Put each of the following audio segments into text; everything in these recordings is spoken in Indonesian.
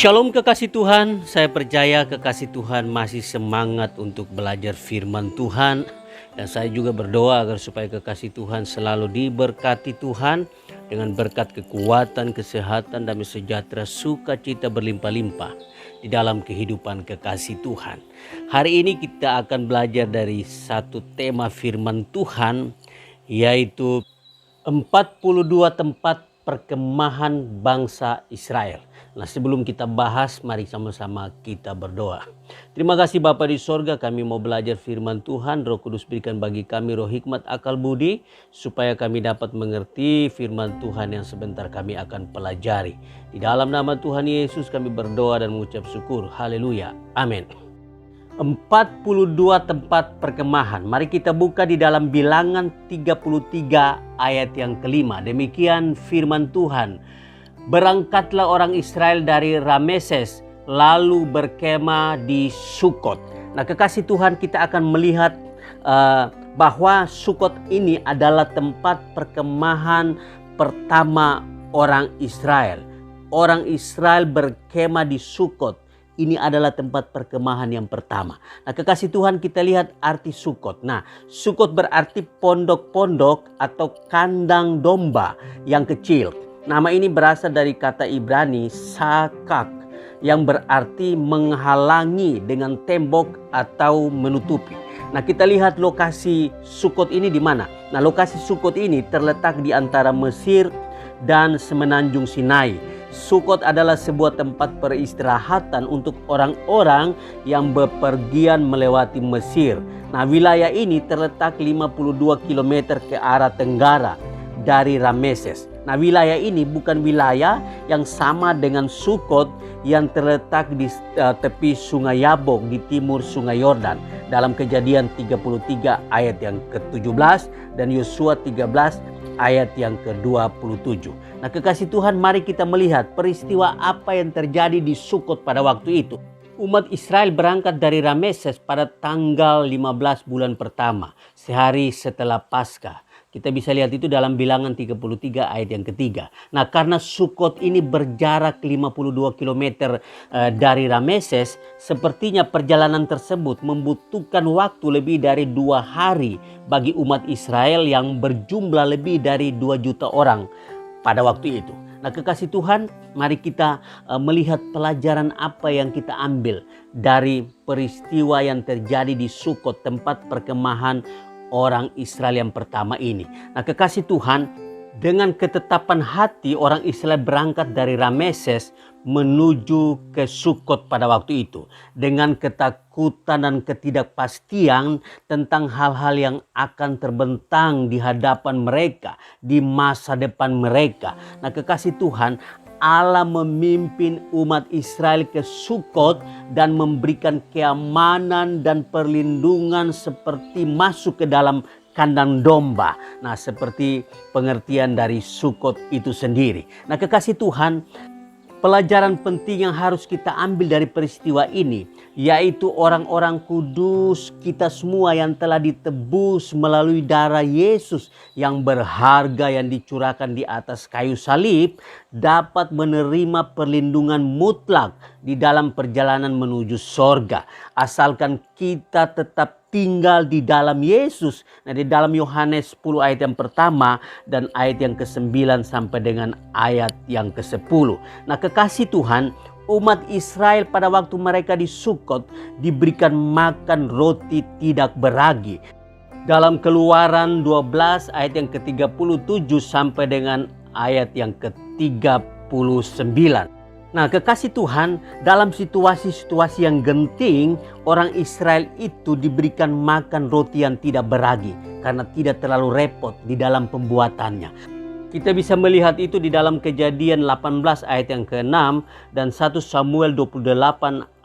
Shalom kekasih Tuhan, saya percaya kekasih Tuhan masih semangat untuk belajar firman Tuhan. Dan saya juga berdoa agar supaya kekasih Tuhan selalu diberkati Tuhan dengan berkat kekuatan, kesehatan, damai sejahtera, sukacita berlimpah-limpah di dalam kehidupan kekasih Tuhan. Hari ini kita akan belajar dari satu tema firman Tuhan, yaitu 42 tempat perkemahan bangsa Israel. Nah, sebelum kita bahas, mari sama-sama kita berdoa. Terima kasih Bapa di sorga, kami mau belajar firman Tuhan. Roh Kudus berikan bagi kami roh hikmat, akal budi, supaya kami dapat mengerti firman Tuhan yang sebentar kami akan pelajari. Di dalam nama Tuhan Yesus kami berdoa dan mengucap syukur. Haleluya. Amin. 42 tempat perkemahan. Mari kita buka di dalam Bilangan 33 ayat yang kelima. Demikian firman Tuhan. Berangkatlah orang Israel dari Rameses lalu berkemah di Sukot. Nah, kekasih Tuhan, kita akan melihat bahwa Sukot ini adalah tempat perkemahan pertama orang Israel. Orang Israel berkemah di Sukot. Ini adalah tempat perkemahan yang pertama. Nah, kekasih Tuhan, kita lihat arti Sukot. Nah, Sukot berarti pondok-pondok atau kandang domba yang kecil. Nama ini berasal dari kata Ibrani sakak yang berarti menghalangi dengan tembok atau menutupi. Nah, kita lihat lokasi Sukot ini di mana. Nah, lokasi Sukot ini terletak di antara Mesir dan Semenanjung Sinai. Sukot adalah sebuah tempat peristirahatan untuk orang-orang yang bepergian melewati Mesir. Nah, wilayah ini terletak 52 km ke arah tenggara dari Rameses. Nah, wilayah ini bukan wilayah yang sama dengan Sukot yang terletak di tepi Sungai Yabok di timur Sungai Yordan. Dalam Kejadian 33 ayat yang ke-17 dan Yosua 13 ayat yang ke-27. Nah, kekasih Tuhan, mari kita melihat peristiwa apa yang terjadi di Sukot pada waktu itu. Umat Israel berangkat dari Rameses pada tanggal 15 bulan pertama, sehari setelah Paskah. Kita bisa lihat itu dalam Bilangan 33 ayat yang ketiga. Nah, karena Sukot ini berjarak 52 km dari Rameses, sepertinya perjalanan tersebut membutuhkan waktu lebih dari 2 hari bagi umat Israel yang berjumlah lebih dari 2 juta orang pada waktu itu. Nah, kekasih Tuhan, mari kita melihat pelajaran apa yang kita ambil dari peristiwa yang terjadi di Sukot, tempat perkemahan orang Israel yang pertama ini. Nah, kekasih Tuhan, dengan ketetapan hati orang Israel berangkat dari Rameses menuju ke Sukot pada waktu itu. Dengan ketakutan dan ketidakpastian tentang hal-hal yang akan terbentang di hadapan mereka, di masa depan mereka. Nah, kekasih Tuhan, Allah memimpin umat Israel ke Sukot dan memberikan keamanan dan perlindungan seperti masuk ke dalam kandang domba. Nah, seperti pengertian dari Sukot itu sendiri. Nah, kekasih Tuhan, pelajaran penting yang harus kita ambil dari peristiwa ini, yaitu orang-orang kudus kita semua yang telah ditebus melalui darah Yesus yang berharga yang dicurahkan di atas kayu salib, dapat menerima perlindungan mutlak di dalam perjalanan menuju sorga. Asalkan kita tetap tinggal di dalam Yesus. Nah, di dalam Yohanes 10 ayat yang pertama dan ayat yang ke-9 sampai dengan ayat yang ke-10. Nah, kekasih Tuhan, umat Israel pada waktu mereka di Sukot diberikan makan roti tidak beragi. Dalam Keluaran 12 ayat yang ke-37 sampai dengan ayat yang ke-39. Nah, kekasih Tuhan, dalam situasi-situasi yang genting, orang Israel itu diberikan makan roti yang tidak beragi karena tidak terlalu repot di dalam pembuatannya. Kita bisa melihat itu di dalam Kejadian 18 ayat yang ke-6 dan 1 Samuel 28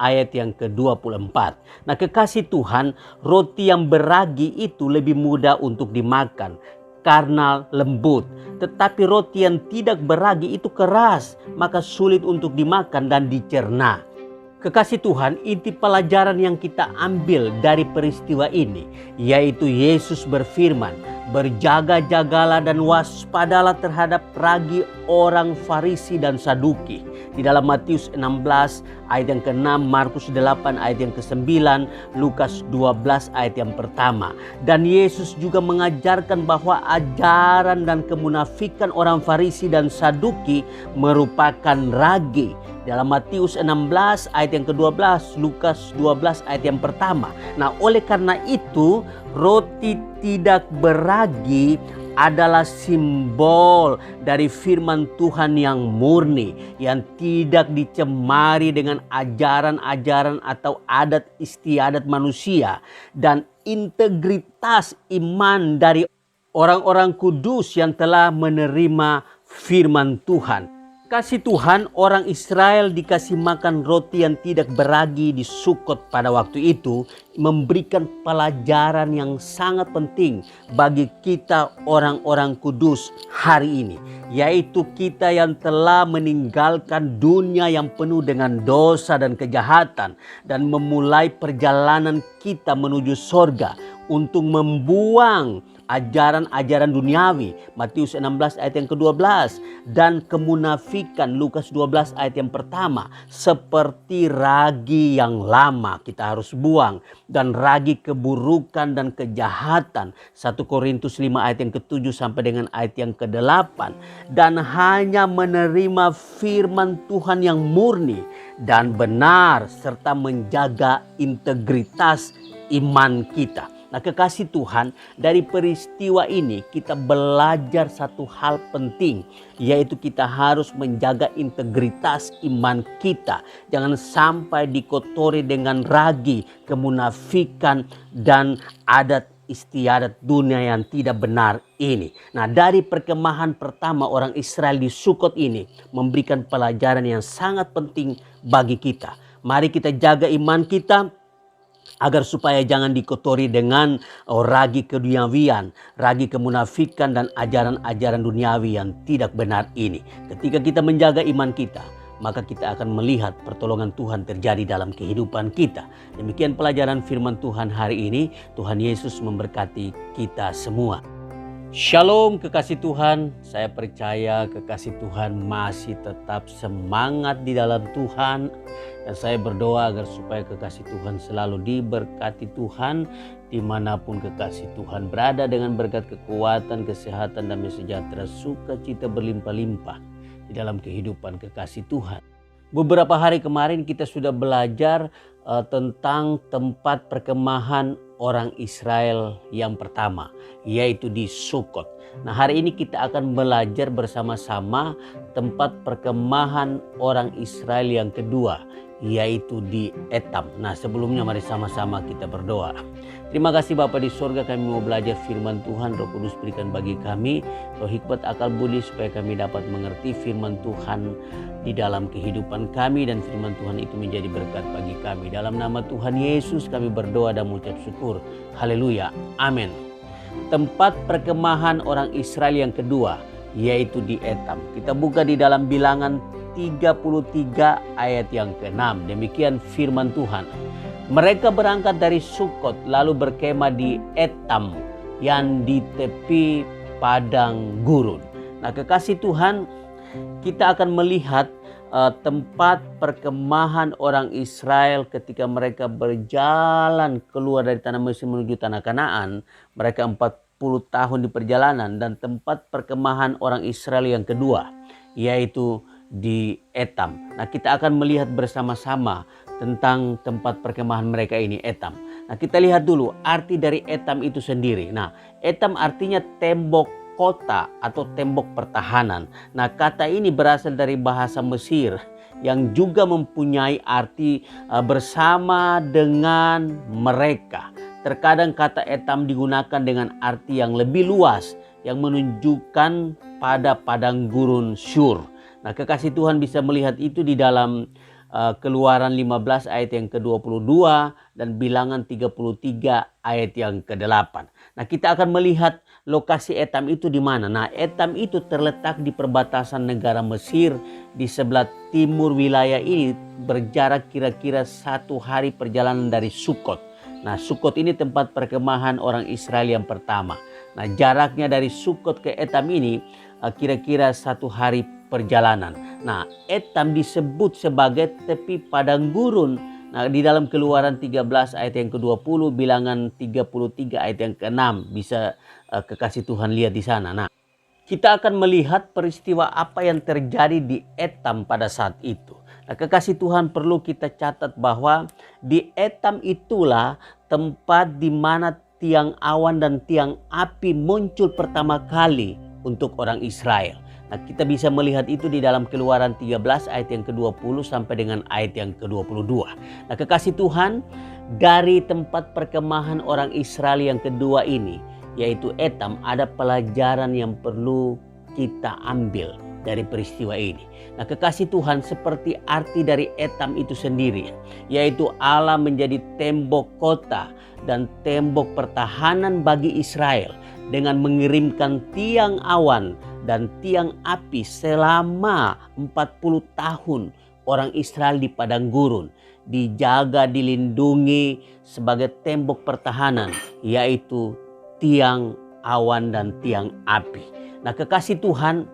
ayat yang ke-24. Nah, kekasih Tuhan, roti yang beragi itu lebih mudah untuk dimakan karena lembut. Tetapi roti yang tidak beragi itu keras, maka sulit untuk dimakan dan dicerna. Kekasih Tuhan, inti pelajaran yang kita ambil dari peristiwa ini, yaitu Yesus berfirman Berjaga-jagalah dan waspadalah terhadap ragi orang Farisi dan Saduki. Di dalam Matius 16 ayat yang ke-6, Markus 8 ayat yang ke-9, Lukas 12 ayat yang pertama. Dan Yesus juga mengajarkan bahwa ajaran dan kemunafikan orang Farisi dan Saduki merupakan ragi. Dalam Matius 16 ayat yang ke-12, Lukas 12 ayat yang pertama. Nah, oleh karena itu roti tidak beragi adalah simbol dari firman Tuhan yang murni, yang tidak dicemari dengan ajaran-ajaran atau adat istiadat manusia, dan integritas iman dari orang-orang kudus yang telah menerima firman Tuhan. Kasih Tuhan, orang Israel dikasih makan roti yang tidak beragi di Sukot pada waktu itu, memberikan pelajaran yang sangat penting bagi kita orang-orang kudus hari ini, yaitu kita yang telah meninggalkan dunia yang penuh dengan dosa dan kejahatan dan memulai perjalanan kita menuju sorga untuk membuang ajaran-ajaran duniawi, Matius 16 ayat yang ke-12, dan kemunafikan, Lukas 12 ayat yang pertama, seperti ragi yang lama kita harus buang, dan ragi keburukan dan kejahatan, 1 Korintus 5 ayat yang ke-7 sampai dengan ayat yang ke-8, dan hanya menerima firman Tuhan yang murni dan benar serta menjaga integritas iman kita. Nah, kekasih Tuhan, dari peristiwa ini kita belajar satu hal penting, yaitu kita harus menjaga integritas iman kita. Jangan sampai dikotori dengan ragi, kemunafikan, dan adat istiadat dunia yang tidak benar ini. Nah, dari perkemahan pertama orang Israel di Sukot ini memberikan pelajaran yang sangat penting bagi kita. Mari kita jaga iman kita, agar supaya jangan dikotori dengan ragi keduniawian, ragi kemunafikan, dan ajaran-ajaran duniawi yang tidak benar ini. Ketika kita menjaga iman kita, maka kita akan melihat pertolongan Tuhan terjadi dalam kehidupan kita. Demikian pelajaran firman Tuhan hari ini. Tuhan Yesus memberkati kita semua. Shalom kekasih Tuhan, saya percaya kekasih Tuhan masih tetap semangat di dalam Tuhan. Dan saya berdoa agar supaya kekasih Tuhan selalu diberkati Tuhan dimanapun kekasih Tuhan berada, dengan berkat kekuatan, kesehatan, damai sejahtera, sukacita berlimpah-limpah di dalam kehidupan kekasih Tuhan. Beberapa hari kemarin kita sudah belajar tentang tempat perkemahan orang Israel yang pertama, yaitu di Sukot. Nah, hari ini kita akan belajar bersama-sama tempat perkemahan orang Israel yang kedua, yaitu di Etam. Nah, sebelumnya mari sama-sama kita berdoa. Terima kasih Bapa di sorga, kami mau belajar firman Tuhan. Roh Kudus berikan bagi kami roh hikmat, akal budi, supaya kami dapat mengerti firman Tuhan di dalam kehidupan kami, dan firman Tuhan itu menjadi berkat bagi kami. Dalam nama Tuhan Yesus kami berdoa dan mengucap syukur. Haleluya. Amin. Tempat perkemahan orang Israel yang kedua, yaitu di Etam. Kita buka di dalam Bilangan 33 ayat yang ke-6. Demikian firman Tuhan. Mereka berangkat dari Sukot lalu berkemah di Etam yang di tepi padang gurun. Nah, kekasih Tuhan, kita akan melihat tempat perkemahan orang Israel ketika mereka berjalan keluar dari tanah Mesir menuju tanah Kanaan. Mereka 40 tahun di perjalanan, dan tempat perkemahan orang Israel yang kedua, yaitu di Etam. Nah, kita akan melihat bersama-sama tentang tempat perkemahan mereka ini, Etam. Nah, kita lihat dulu arti dari Etam itu sendiri. Nah, Etam artinya tembok kota atau tembok pertahanan. Nah, kata ini berasal dari bahasa Mesir yang juga mempunyai arti bersama dengan mereka. Terkadang kata Etam digunakan dengan arti yang lebih luas yang menunjukkan pada padang gurun Syur. Nah, kekasih Tuhan bisa melihat itu di dalam Keluaran 15 ayat yang ke-22 dan Bilangan 33 ayat yang ke-8. Nah, kita akan melihat lokasi Etam itu di mana. Nah, Etam itu terletak di perbatasan negara Mesir di sebelah timur wilayah ini, berjarak kira-kira 1 hari perjalanan dari Sukot. Nah, Sukot ini tempat perkemahan orang Israel yang pertama. Nah, jaraknya dari Sukot ke Etam ini kira-kira 1 hari perjalanan. Nah, Etam disebut sebagai tepi padang gurun. Nah, di dalam Keluaran 13 ayat yang ke-20, Bilangan 33 ayat yang ke-6 bisa kekasih Tuhan lihat di sana. Nah, kita akan melihat peristiwa apa yang terjadi di Etam pada saat itu. Nah, kekasih Tuhan, perlu kita catat bahwa di Etam itulah tempat di mana tiang awan dan tiang api muncul pertama kali untuk orang Israel. Nah, kita bisa melihat itu di dalam Keluaran 13 ayat yang ke-20 sampai dengan ayat yang ke-22. Nah, kekasih Tuhan, dari tempat perkemahan orang Israel yang kedua ini, yaitu Etam, ada pelajaran yang perlu kita ambil dari peristiwa ini. Nah, kekasih Tuhan, seperti arti dari Etam itu sendiri, yaitu Allah menjadi tembok kota dan tembok pertahanan bagi Israel dengan mengirimkan tiang awan dan tiang api selama 40 tahun. Orang Israel di padang gurun dijaga, dilindungi sebagai tembok pertahanan, yaitu tiang awan dan tiang api. Nah, kekasih Tuhan,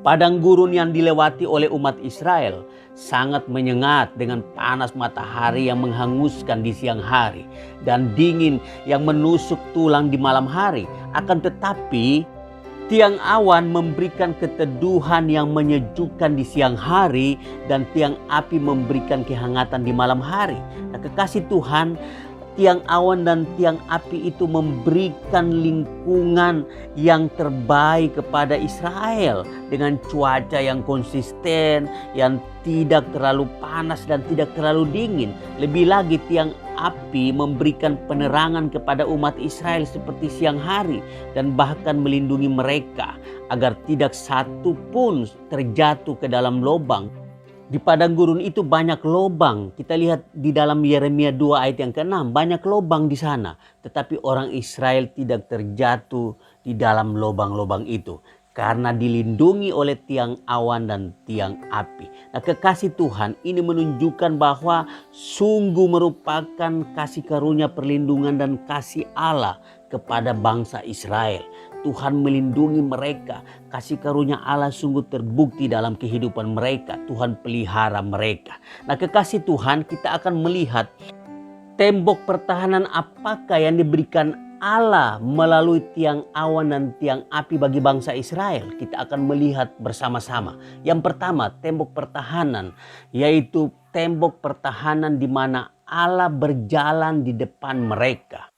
padang gurun yang dilewati oleh umat Israel sangat menyengat dengan panas matahari yang menghanguskan di siang hari dan dingin yang menusuk tulang di malam hari. Akan tetapi tiang awan memberikan keteduhan yang menyejukkan di siang hari dan tiang api memberikan kehangatan di malam hari. Nah, kekasih Tuhan, tiang awan dan tiang api itu memberikan lingkungan yang terbaik kepada Israel dengan cuaca yang konsisten, yang tidak terlalu panas dan tidak terlalu dingin. Lebih lagi, tiang api memberikan penerangan kepada umat Israel seperti siang hari dan bahkan melindungi mereka agar tidak satu pun terjatuh ke dalam lubang. Di padang gurun itu banyak lubang. Kita lihat di dalam Yeremia 2 ayat yang ke-6. Banyak lubang di sana. Tetapi orang Israel tidak terjatuh di dalam lubang-lubang itu. Karena dilindungi oleh tiang awan dan tiang api. Nah, kekasih Tuhan, ini menunjukkan bahwa sungguh merupakan kasih karunia, perlindungan dan kasih Allah kepada bangsa Israel. Tuhan melindungi mereka. Kasih karunia Allah sungguh terbukti dalam kehidupan mereka. Tuhan pelihara mereka. Nah, kekasih Tuhan, kita akan melihat tembok pertahanan apakah yang diberikan Allah melalui tiang awan dan tiang api bagi bangsa Israel. Kita akan melihat bersama-sama. Yang pertama, tembok pertahanan, yaitu tembok pertahanan di mana Allah berjalan di depan mereka.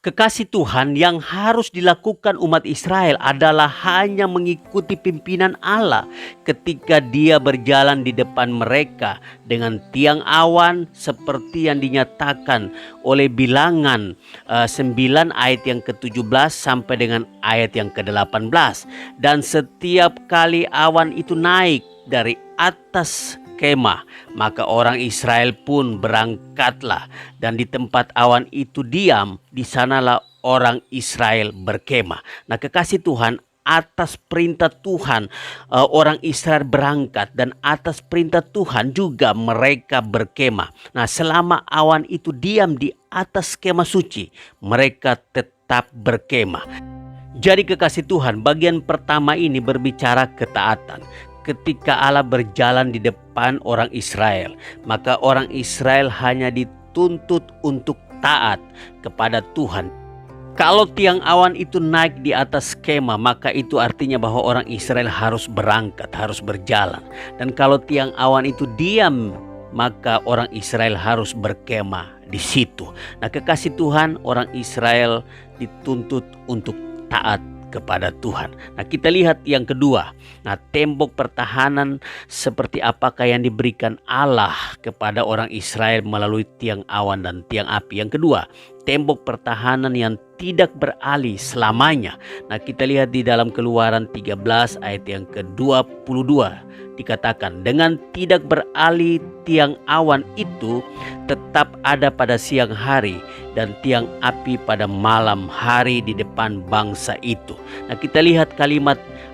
Kekasih Tuhan, yang harus dilakukan umat Israel adalah hanya mengikuti pimpinan Allah ketika Dia berjalan di depan mereka dengan tiang awan seperti yang dinyatakan oleh Bilangan 9 ayat yang ke-17 sampai dengan ayat yang ke-18. Dan setiap kali awan itu naik dari atas kemah, maka orang Israel pun berangkatlah, dan di tempat awan itu diam, di sanalah orang Israel berkemah. Nah, kekasih Tuhan, atas perintah Tuhan orang Israel berangkat, dan atas perintah Tuhan juga mereka berkemah. Nah, selama awan itu diam di atas kemah suci, mereka tetap berkemah. Jadi kekasih Tuhan, bagian pertama ini berbicara ketaatan. Ketika Allah berjalan di depan orang Israel, maka orang Israel hanya dituntut untuk taat kepada Tuhan. Kalau tiang awan itu naik di atas kemah, maka itu artinya bahwa orang Israel harus berangkat, harus berjalan. Dan kalau tiang awan itu diam, maka orang Israel harus berkemah di situ. Nah, kekasih Tuhan, orang Israel dituntut untuk taat kepada Tuhan. Nah, kita lihat yang kedua. Nah, tembok pertahanan seperti apakah yang diberikan Allah kepada orang Israel melalui tiang awan dan tiang api. Yang kedua, tembok pertahanan yang tidak beralih selamanya. Nah, kita lihat di dalam Keluaran 13 ayat yang ke-22. Dikatakan, dengan tidak beralih tiang awan itu tetap ada pada siang hari dan tiang api pada malam hari di depan bangsa itu. Nah, kita lihat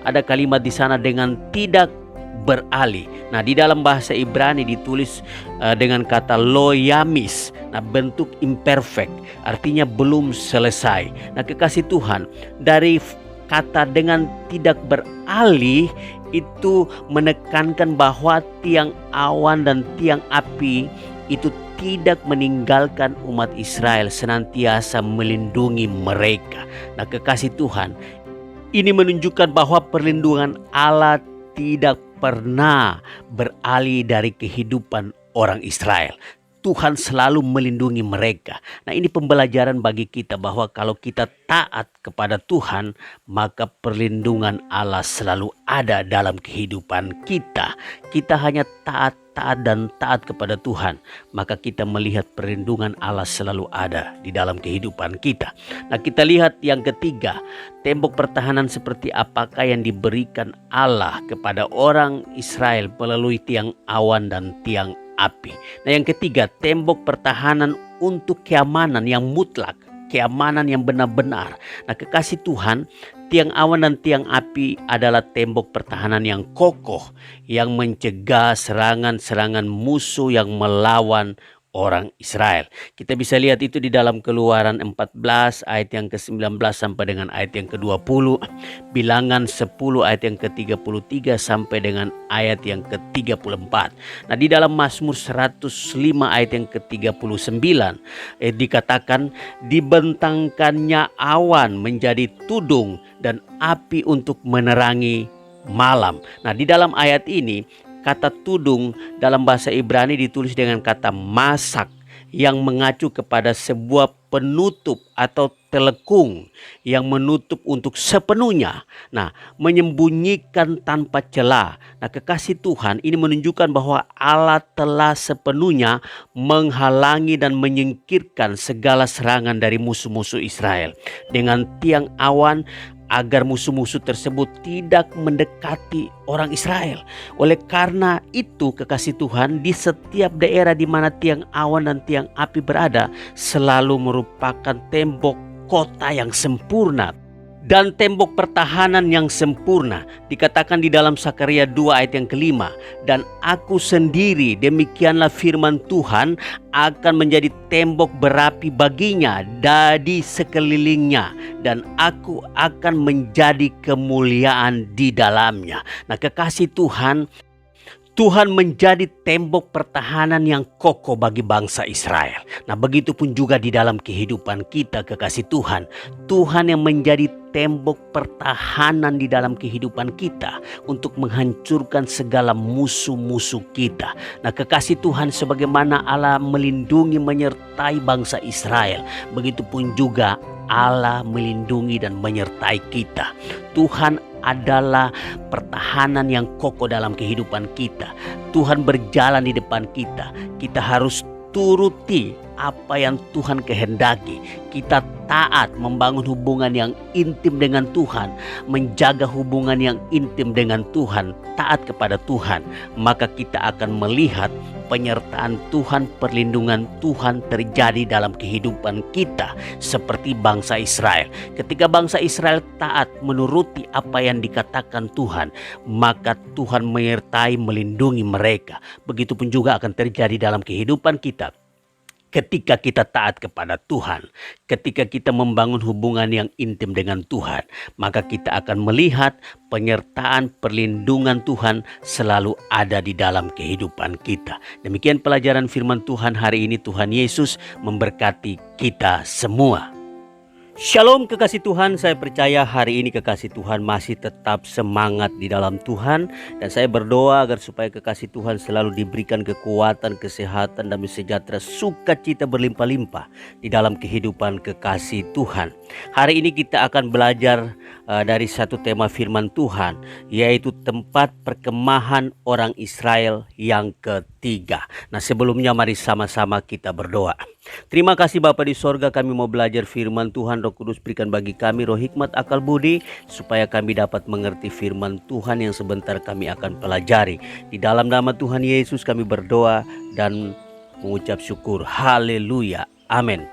ada kalimat di sana, dengan tidak beralih. Nah, di dalam bahasa Ibrani ditulis dengan kata lo yamis. Nah, bentuk imperfect, artinya belum selesai. Nah, kekasih Tuhan, dari kata dengan tidak beralih itu menekankan bahwa tiang awan dan tiang api itu tidak meninggalkan umat Israel, senantiasa melindungi mereka. Nah, kekasih Tuhan, ini menunjukkan bahwa perlindungan Allah tidak pernah beralih dari kehidupan orang Israel. Tuhan selalu melindungi mereka. Nah, ini pembelajaran bagi kita bahwa kalau kita taat kepada Tuhan, maka perlindungan Allah selalu ada dalam kehidupan kita. Kita hanya taat dan taat kepada Tuhan, maka kita melihat perlindungan Allah selalu ada di dalam kehidupan kita. Nah, kita lihat yang ketiga, tembok pertahanan seperti apakah yang diberikan Allah kepada orang Israel melalui tiang awan dan tiang api. Nah, yang ketiga, tembok pertahanan untuk keamanan yang mutlak, keamanan yang benar-benar. Nah, kekasih Tuhan, tiang awan dan tiang api adalah tembok pertahanan yang kokoh yang mencegah serangan-serangan musuh yang melawan orang Israel. Kita bisa lihat itu di dalam Keluaran 14 ayat yang ke-19 sampai dengan ayat yang ke-20, Bilangan 10 ayat yang ke-33 sampai dengan ayat yang ke-34. Nah, di dalam Mazmur 105 ayat yang ke-39 dikatakan dibentangkannya awan menjadi tudung dan api untuk menerangi malam. Nah, di dalam ayat ini kata tudung dalam bahasa Ibrani ditulis dengan kata masak yang mengacu kepada sebuah penutup atau telekung yang menutup untuk sepenuhnya. Nah, menyembunyikan tanpa celah. Nah, kekasih Tuhan, ini menunjukkan bahwa Allah telah sepenuhnya menghalangi dan menyingkirkan segala serangan dari musuh-musuh Israel dengan tiang awan agar musuh-musuh tersebut tidak mendekati orang Israel. Oleh karena itu, kekasih Tuhan, di setiap daerah di mana tiang awan dan tiang api berada selalu merupakan tembok kota yang sempurna dan tembok pertahanan yang sempurna. Dikatakan di dalam Sakaria 2 ayat yang kelima, dan aku sendiri, demikianlah firman Tuhan, akan menjadi tembok berapi baginya dari sekelilingnya, dan aku akan menjadi kemuliaan di dalamnya. Nah, kekasih Tuhan, Tuhan menjadi tembok pertahanan yang kokoh bagi bangsa Israel. Nah, begitu pun juga di dalam kehidupan kita, kekasih Tuhan. Tuhan yang menjadi tembok pertahanan di dalam kehidupan kita untuk menghancurkan segala musuh-musuh kita. Nah, kekasih Tuhan, sebagaimana Allah melindungi menyertai bangsa Israel, begitu pun juga Allah melindungi dan menyertai kita. Tuhan adalah pertahanan yang kokoh dalam kehidupan kita. Tuhan berjalan di depan kita. Kita harus turuti apa yang Tuhan kehendaki. Kita taat, membangun hubungan yang intim dengan Tuhan, menjaga hubungan yang intim dengan Tuhan, taat kepada Tuhan, maka kita akan melihat penyertaan Tuhan, perlindungan Tuhan terjadi dalam kehidupan kita seperti bangsa Israel. Ketika bangsa Israel taat menuruti apa yang dikatakan Tuhan, maka Tuhan menyertai, melindungi mereka. Begitupun juga akan terjadi dalam kehidupan kita. Ketika kita taat kepada Tuhan, ketika kita membangun hubungan yang intim dengan Tuhan, maka kita akan melihat penyertaan, perlindungan Tuhan selalu ada di dalam kehidupan kita. Demikian pelajaran firman Tuhan hari ini. Tuhan Yesus memberkati kita semua. Shalom kekasih Tuhan, saya percaya hari ini kekasih Tuhan masih tetap semangat di dalam Tuhan. Dan saya berdoa agar supaya kekasih Tuhan selalu diberikan kekuatan, kesehatan, damai sejahtera, sukacita berlimpah-limpah di dalam kehidupan kekasih Tuhan. Hari ini kita akan belajar dari satu tema firman Tuhan, yaitu tempat perkemahan orang Israel yang ketiga. Nah, sebelumnya mari sama-sama kita berdoa. Terima kasih Bapa di sorga, kami mau belajar firman Tuhan. Roh Kudus berikan bagi kami roh hikmat, akal budi, supaya kami dapat mengerti firman Tuhan yang sebentar kami akan pelajari. Di dalam nama Tuhan Yesus kami berdoa dan mengucap syukur. Haleluya. Amin.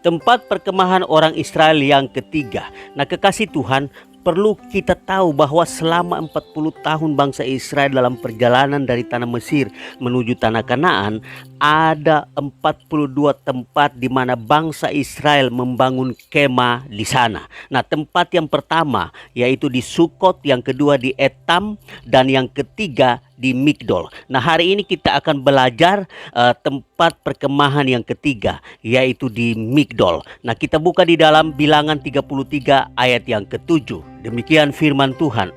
Tempat perkemahan orang Israel yang ketiga. Nah, kekasih Tuhan, Perlu kita tahu bahwa selama 40 tahun bangsa Israel dalam perjalanan dari tanah Mesir menuju tanah Kanaan, ada 42 tempat di mana bangsa Israel membangun kemah di sana. Nah, tempat yang pertama yaitu di Sukot, yang kedua di Etam, dan yang ketiga di Migdol. Nah, hari ini kita akan belajar tempat perkemahan yang ketiga, yaitu di Migdol. Nah, kita buka di dalam Bilangan 33 ayat yang ke-7. Demikian firman Tuhan.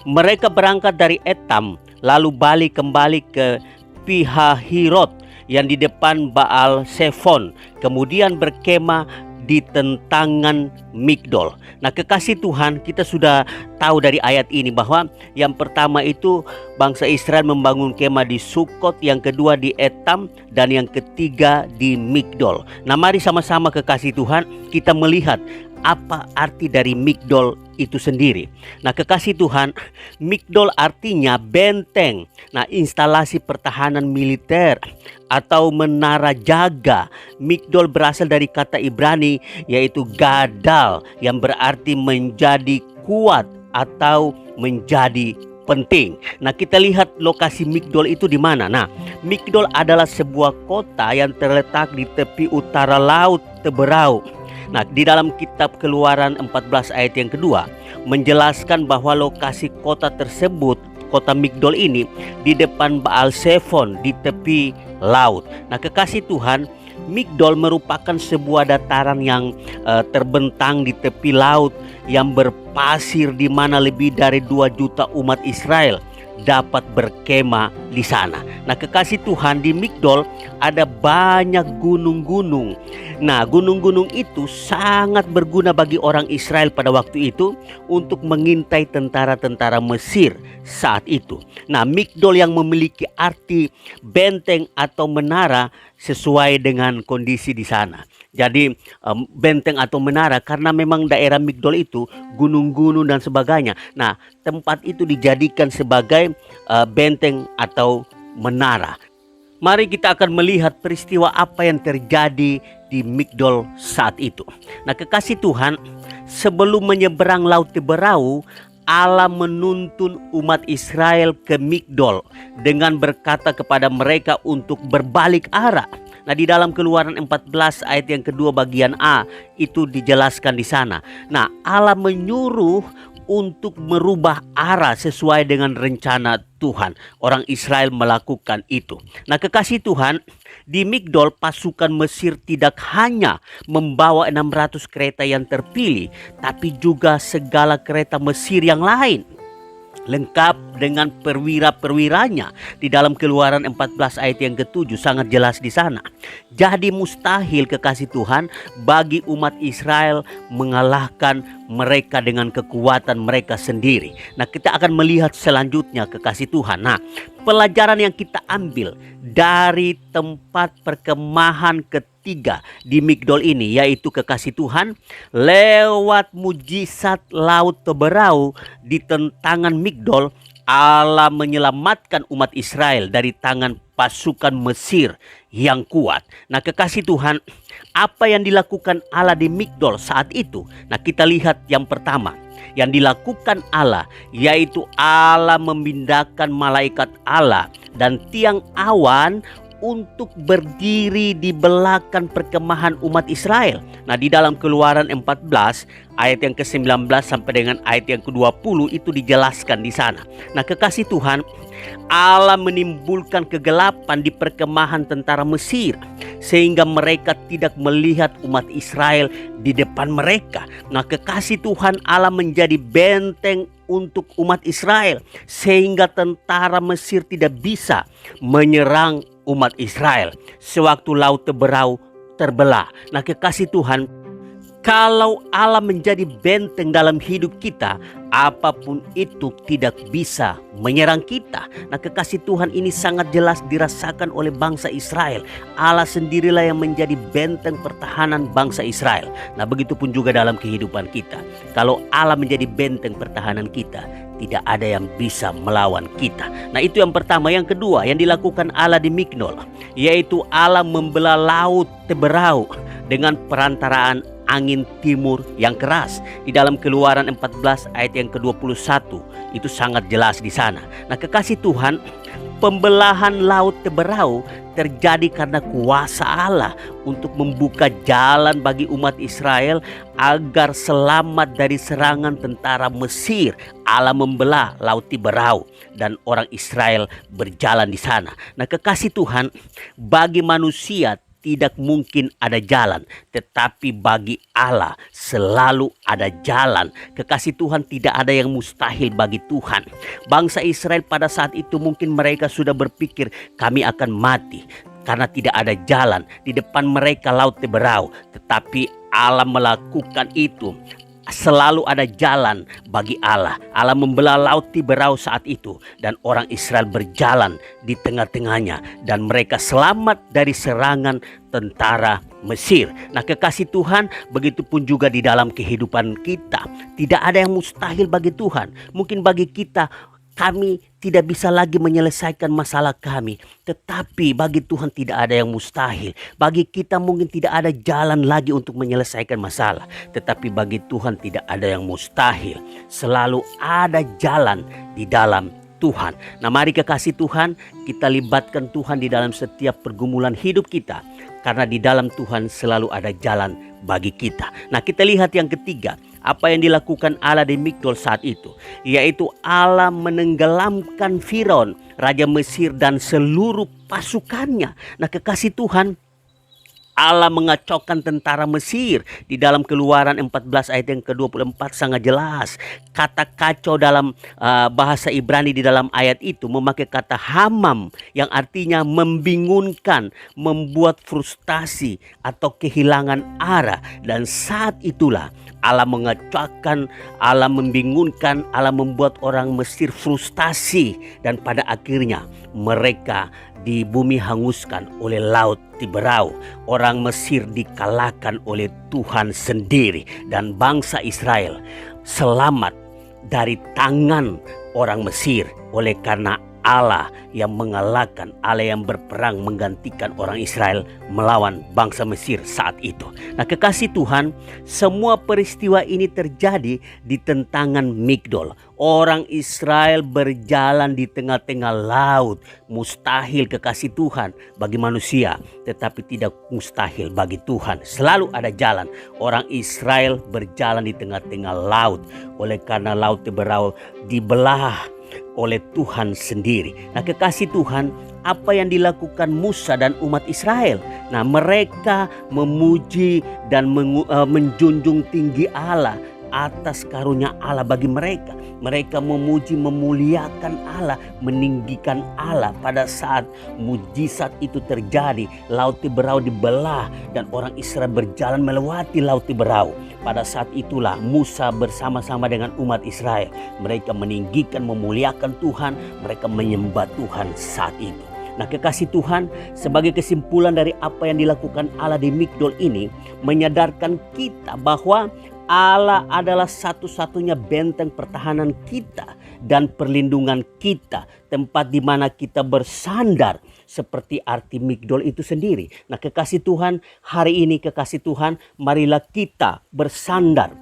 Mereka berangkat dari Etam, lalu balik kembali ke Pihahirot yang di depan Baal Sefon, kemudian berkemah di tentangan Migdol. Nah, kekasih Tuhan, kita sudah tahu dari ayat ini bahwa yang pertama itu bangsa Israel membangun kemah di Sukot, yang kedua di Etam, dan yang ketiga di Migdol. Nah, mari sama-sama kekasih Tuhan kita melihat apa arti dari Migdol itu sendiri. Nah, kekasih Tuhan, Migdol artinya benteng. Nah, instalasi pertahanan militer atau menara jaga. Migdol berasal dari kata Ibrani yaitu gadal, yang berarti menjadi kuat atau menjadi penting. Nah, kita lihat lokasi Migdol itu di mana. Nah, Migdol adalah sebuah kota yang terletak di tepi utara Laut Teberau. Nah, di dalam kitab Keluaran 14 ayat yang kedua menjelaskan bahwa lokasi kota tersebut, kota Migdol ini, di depan Baal Sefon di tepi laut. Nah, kekasih Tuhan, Migdol merupakan sebuah dataran yang terbentang di tepi laut yang berpasir, di mana lebih dari 2 juta umat Israel dapat berkemah di sana. Nah, kekasih Tuhan, di Migdol ada banyak gunung-gunung. Nah, gunung-gunung itu sangat berguna bagi orang Israel pada waktu itu untuk mengintai tentara-tentara Mesir saat itu. Nah, Migdol yang memiliki arti benteng atau menara sesuai dengan kondisi di sana. Jadi benteng atau menara karena memang daerah Migdol itu gunung-gunung dan sebagainya. Nah, tempat itu dijadikan sebagai benteng atau menara. Mari kita akan melihat peristiwa apa yang terjadi di Migdol saat itu. Nah, kekasih Tuhan, sebelum menyeberang Laut Teberau, Allah menuntun umat Israel ke Migdol dengan berkata kepada mereka untuk berbalik arah. Nah, di dalam Keluaran 14 ayat yang kedua bagian A itu dijelaskan di sana. Nah, Allah menyuruh untuk merubah arah sesuai dengan rencana Tuhan. Orang Israel melakukan itu. Nah, kekasih Tuhan, di Migdol pasukan Mesir tidak hanya membawa 600 kereta yang terpilih, tapi juga segala kereta Mesir yang lain, lengkap dengan perwira-perwiranya. Di dalam Keluaran 14 ayat yang ke-7 sangat jelas di sana. Jadi mustahil, kekasih Tuhan, bagi umat Israel mengalahkan mereka dengan kekuatan mereka sendiri. Nah, kita akan melihat selanjutnya, kekasih Tuhan. Nah, pelajaran yang kita ambil dari tempat perkemahan ketiga di Migdol ini, yaitu kekasih Tuhan, lewat mujizat Laut Teberau di tentangan Migdol, Allah menyelamatkan umat Israel dari tangan pasukan Mesir yang kuat. Nah, kekasih Tuhan, apa yang dilakukan Allah di Migdol saat itu? Nah, kita lihat yang pertama yang dilakukan Allah, yaitu Allah memindahkan malaikat Allah dan tiang awan untuk berdiri di belakang perkemahan umat Israel. Nah, di dalam Keluaran 14 ayat yang ke-19 sampai dengan ayat yang ke-20 itu dijelaskan di sana. Nah, kekasih Tuhan, Allah menimbulkan kegelapan di perkemahan tentara Mesir sehingga mereka tidak melihat umat Israel di depan mereka. Nah, kekasih Tuhan, Allah menjadi benteng untuk umat Israel sehingga tentara Mesir tidak bisa menyerang umat Israel sewaktu Laut Teberau terbelah. Nah, kekasih Tuhan, kalau Allah menjadi benteng dalam hidup kita, apapun itu tidak bisa menyerang kita. Nah, kekasih Tuhan, ini sangat jelas dirasakan oleh bangsa Israel. Allah sendirilah yang menjadi benteng pertahanan bangsa Israel. Nah, begitupun juga dalam kehidupan kita. Kalau Allah menjadi benteng pertahanan kita, tidak ada yang bisa melawan kita. Nah, itu yang pertama. Yang kedua yang dilakukan Allah di Migdol, yaitu Allah membelah Laut Teberau dengan perantaraan angin timur yang keras. Di dalam Keluaran 14 ayat yang ke-21 itu sangat jelas di sana. Nah, kekasih Tuhan, pembelahan laut Teberau terjadi karena kuasa Allah untuk membuka jalan bagi umat Israel agar selamat dari serangan tentara Mesir. Allah membelah laut Teberau dan orang Israel berjalan di sana. Nah, kekasih Tuhan, bagi manusia tidak mungkin ada jalan, tetapi bagi Allah selalu ada jalan. Kekasih Tuhan, tidak ada yang mustahil bagi Tuhan. Bangsa Israel pada saat itu mungkin mereka sudah berpikir kami akan mati karena tidak ada jalan. Di depan mereka laut Teberau, tetapi Allah melakukan itu. Selalu ada jalan bagi Allah. Allah membelah laut Teberau saat itu dan orang Israel berjalan di tengah-tengahnya dan mereka selamat dari serangan tentara Mesir. Nah, kekasih Tuhan, begitupun juga di dalam kehidupan kita. Tidak ada yang mustahil bagi Tuhan. Mungkin bagi kita, kami tidak bisa lagi menyelesaikan masalah kami, tetapi bagi Tuhan tidak ada yang mustahil. Bagi kita mungkin tidak ada jalan lagi untuk menyelesaikan masalah, tetapi bagi Tuhan tidak ada yang mustahil. Selalu ada jalan di dalam Tuhan. Nah, mari kekasih Tuhan, kita libatkan Tuhan di dalam setiap pergumulan hidup kita, karena di dalam Tuhan selalu ada jalan bagi kita. Nah, kita lihat yang ketiga, apa yang dilakukan Allah di Migdol saat itu, yaitu Allah menenggelamkan Firaun, raja Mesir dan seluruh pasukannya. Nah, kekasih Tuhan, Allah mengacaukan tentara Mesir. Di dalam Keluaran 14 ayat yang ke-24 sangat jelas. Kata kacau dalam bahasa Ibrani di dalam ayat itu memakai kata hamam, yang artinya membingungkan, membuat frustasi atau kehilangan arah. Dan saat itulah Allah mengacaukan, Allah membingungkan, Allah membuat orang Mesir frustasi. Dan pada akhirnya mereka di bumi hanguskan oleh laut Teberau. Orang Mesir dikalahkan oleh Tuhan sendiri. Dan bangsa Israel selamat dari tangan orang Mesir. Oleh karena Allah yang mengalahkan, Allah yang berperang menggantikan orang Israel melawan bangsa Mesir saat itu. Nah, kekasih Tuhan, semua peristiwa ini terjadi di tentangan Migdol. Orang Israel berjalan di tengah-tengah laut. Mustahil kekasih Tuhan bagi manusia, tetapi tidak mustahil bagi Tuhan. Selalu ada jalan. Orang Israel berjalan di tengah-tengah laut. Oleh karena laut Teberau dibelah oleh Tuhan sendiri. Nah, kekasih Tuhan, apa yang dilakukan Musa dan umat Israel? Nah, mereka memuji dan menjunjung tinggi Allah atas karunia Allah bagi mereka. Mereka memuji, memuliakan Allah, meninggikan Allah. Pada saat mujizat itu terjadi, laut Teberau dibelah dan orang Israel berjalan melewati laut Teberau. Pada saat itulah Musa bersama-sama dengan umat Israel, mereka meninggikan, memuliakan Tuhan, mereka menyembah Tuhan saat itu. Nah, kekasih Tuhan, sebagai kesimpulan dari apa yang dilakukan Allah di Migdol ini, menyadarkan kita bahwa Allah adalah satu-satunya benteng pertahanan kita dan perlindungan kita, tempat di mana kita bersandar, seperti arti Migdol itu sendiri. Nah, kekasih Tuhan, hari ini kekasih Tuhan, marilah kita bersandar.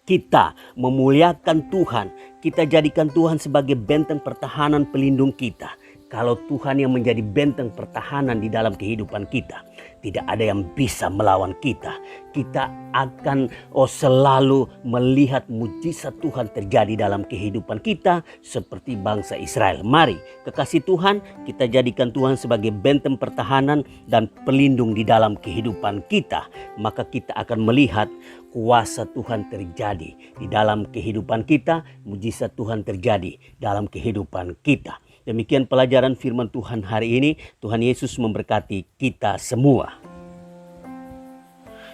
Kita memuliakan Tuhan, kita jadikan Tuhan sebagai benteng pertahanan pelindung kita. Kalau Tuhan yang menjadi benteng pertahanan di dalam kehidupan kita, tidak ada yang bisa melawan kita. Kita akan selalu melihat mujizat Tuhan terjadi dalam kehidupan kita seperti bangsa Israel. Mari kekasih Tuhan, kita jadikan Tuhan sebagai benteng pertahanan dan pelindung di dalam kehidupan kita. Maka kita akan melihat kuasa Tuhan terjadi di dalam kehidupan kita, mujizat Tuhan terjadi dalam kehidupan kita. Demikian pelajaran firman Tuhan hari ini. Tuhan Yesus memberkati kita semua.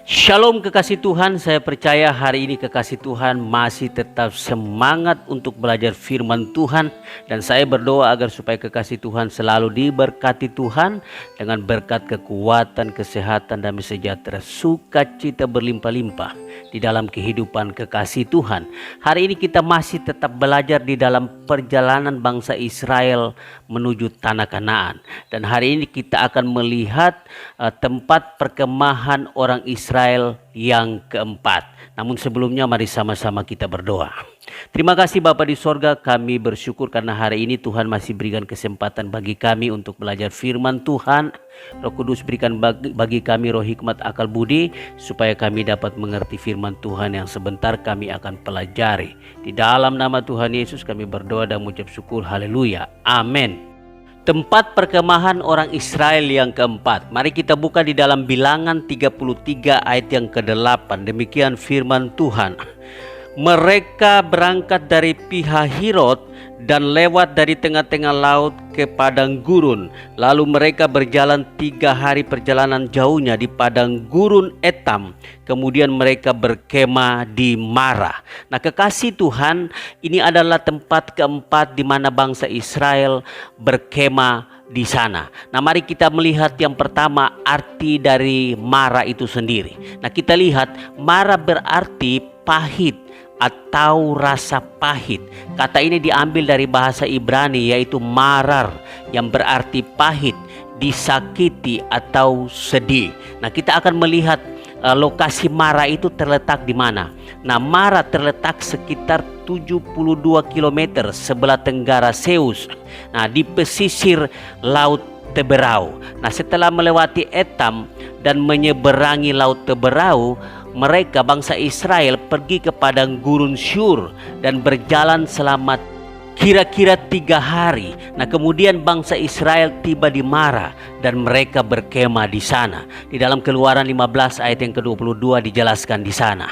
Shalom kekasih Tuhan, saya percaya hari ini kekasih Tuhan masih tetap semangat untuk belajar firman Tuhan. Dan saya berdoa agar supaya kekasih Tuhan selalu diberkati Tuhan dengan berkat kekuatan, kesehatan, damai sejahtera, sukacita berlimpah-limpah di dalam kehidupan kekasih Tuhan. Hari ini kita masih tetap belajar di dalam perjalanan bangsa Israel menuju tanah Kanaan. Dan hari ini kita akan melihat tempat perkemahan orang Israel Israel yang keempat. Namun sebelumnya mari sama-sama kita berdoa. Terima kasih Bapa di sorga, kami bersyukur karena hari ini Tuhan masih berikan kesempatan bagi kami untuk belajar firman Tuhan. Roh Kudus berikan bagi kami roh hikmat akal budi, supaya kami dapat mengerti firman Tuhan yang sebentar kami akan pelajari. Di dalam nama Tuhan Yesus kami berdoa dan mengucap syukur. Haleluya. Amin. Tempat perkemahan orang Israel yang keempat. Mari kita buka di dalam Bilangan 33 ayat yang ke-8. Demikian firman Tuhan. Mereka berangkat dari Pihahirot dan lewat dari tengah-tengah laut ke padang gurun. Lalu mereka berjalan 3 hari perjalanan jauhnya di padang gurun Etam. Kemudian mereka berkemah di Mara. Nah, kekasih Tuhan, ini adalah tempat keempat di mana bangsa Israel berkemah di sana. Nah, mari kita melihat yang pertama arti dari Mara itu sendiri. Nah, kita lihat Mara berarti pahit atau rasa pahit. Kata ini diambil dari bahasa Ibrani yaitu marar yang berarti pahit, disakiti atau sedih. Nah, kita akan melihat lokasi Mara itu terletak di mana. Nah, Mara terletak sekitar 72 km sebelah tenggara Zeus. Nah, di pesisir Laut Teberau. Nah, setelah melewati Etam dan menyeberangi Laut Teberau, mereka bangsa Israel pergi ke padang gurun Syur dan berjalan selama kira-kira 3 hari. Nah, kemudian bangsa Israel tiba di Mara dan mereka berkemah di sana. Di dalam Keluaran 15 ayat yang ke-22 dijelaskan di sana.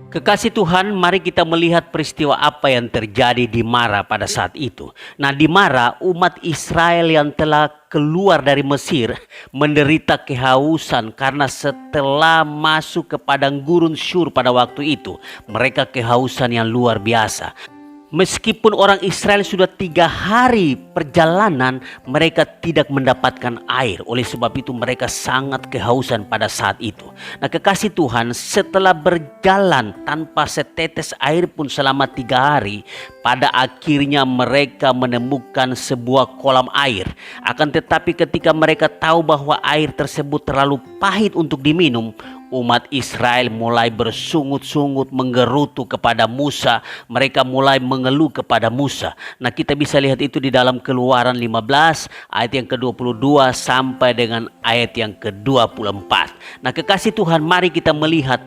Kekasih Tuhan, mari kita melihat peristiwa apa yang terjadi di Mara pada saat itu. Nah, di Mara umat Israel yang telah keluar dari Mesir menderita kehausan karena setelah masuk ke padang gurun Syur pada waktu itu, mereka kehausan yang luar biasa. Meskipun orang Israel sudah 3 hari perjalanan, mereka tidak mendapatkan air. Oleh sebab itu mereka sangat kehausan pada saat itu. Nah, kekasih Tuhan, setelah berjalan tanpa setetes air pun selama 3 hari, pada akhirnya mereka menemukan sebuah kolam air. Akan tetapi ketika mereka tahu bahwa air tersebut terlalu pahit untuk diminum, umat Israel mulai bersungut-sungut menggerutu kepada Musa. Mereka mulai mengeluh kepada Musa. Nah, kita bisa lihat itu di dalam Keluaran 15 ayat yang ke-22 sampai dengan ayat yang ke-24. Nah, kekasih Tuhan, mari kita melihat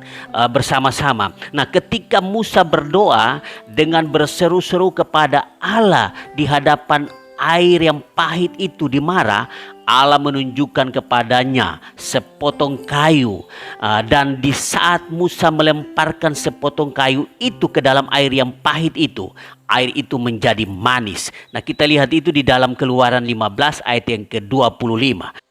bersama-sama. Nah, ketika Musa berdoa dengan berseru-seru kepada Allah di hadapan air yang pahit itu di Mara, Allah menunjukkan kepadanya sepotong kayu, dan di saat Musa melemparkan sepotong kayu itu ke dalam air yang pahit itu, air itu menjadi manis. Nah, kita lihat itu di dalam Keluaran 15 ayat yang ke-25.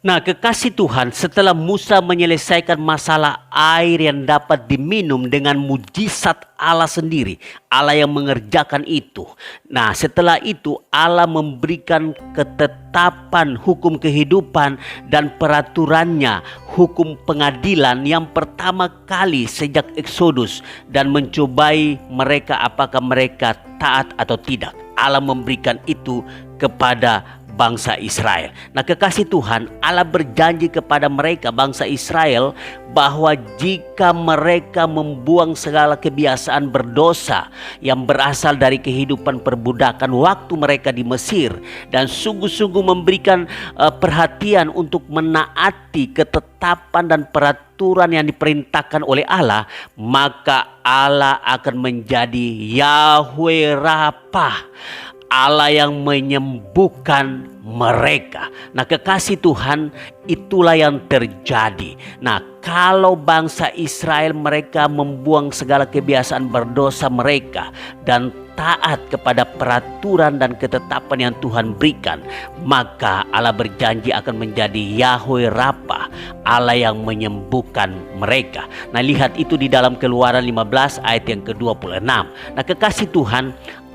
Nah, kekasih Tuhan, setelah Musa menyelesaikan masalah air yang dapat diminum dengan mujizat Allah sendiri, Allah yang mengerjakan itu. Nah, setelah itu Allah memberikan ketetapan hukum kehidupan dan peraturannya, hukum pengadilan yang pertama kali sejak Eksodus, dan mencobai mereka apakah mereka taat atau tidak. Allah memberikan itu kepada bangsa Israel. Nah, kekasih Tuhan, Allah berjanji kepada mereka bangsa Israel bahwa jika mereka membuang segala kebiasaan berdosa yang berasal dari kehidupan perbudakan waktu mereka di Mesir, dan sungguh-sungguh memberikan perhatian untuk menaati ketetapan dan peraturan yang diperintahkan oleh Allah, maka Allah akan menjadi Yahweh Rapha, Allah yang menyembuhkan mereka. Nah, kekasih Tuhan, itulah yang terjadi. Nah, kalau bangsa Israel mereka membuang segala kebiasaan berdosa mereka dan taat kepada peraturan dan ketetapan yang Tuhan berikan, maka Allah berjanji akan menjadi Yahweh Rapha, Allah yang menyembuhkan mereka. Nah, lihat itu di dalam Keluaran 15 ayat yang ke-26. Nah, kekasih Tuhan,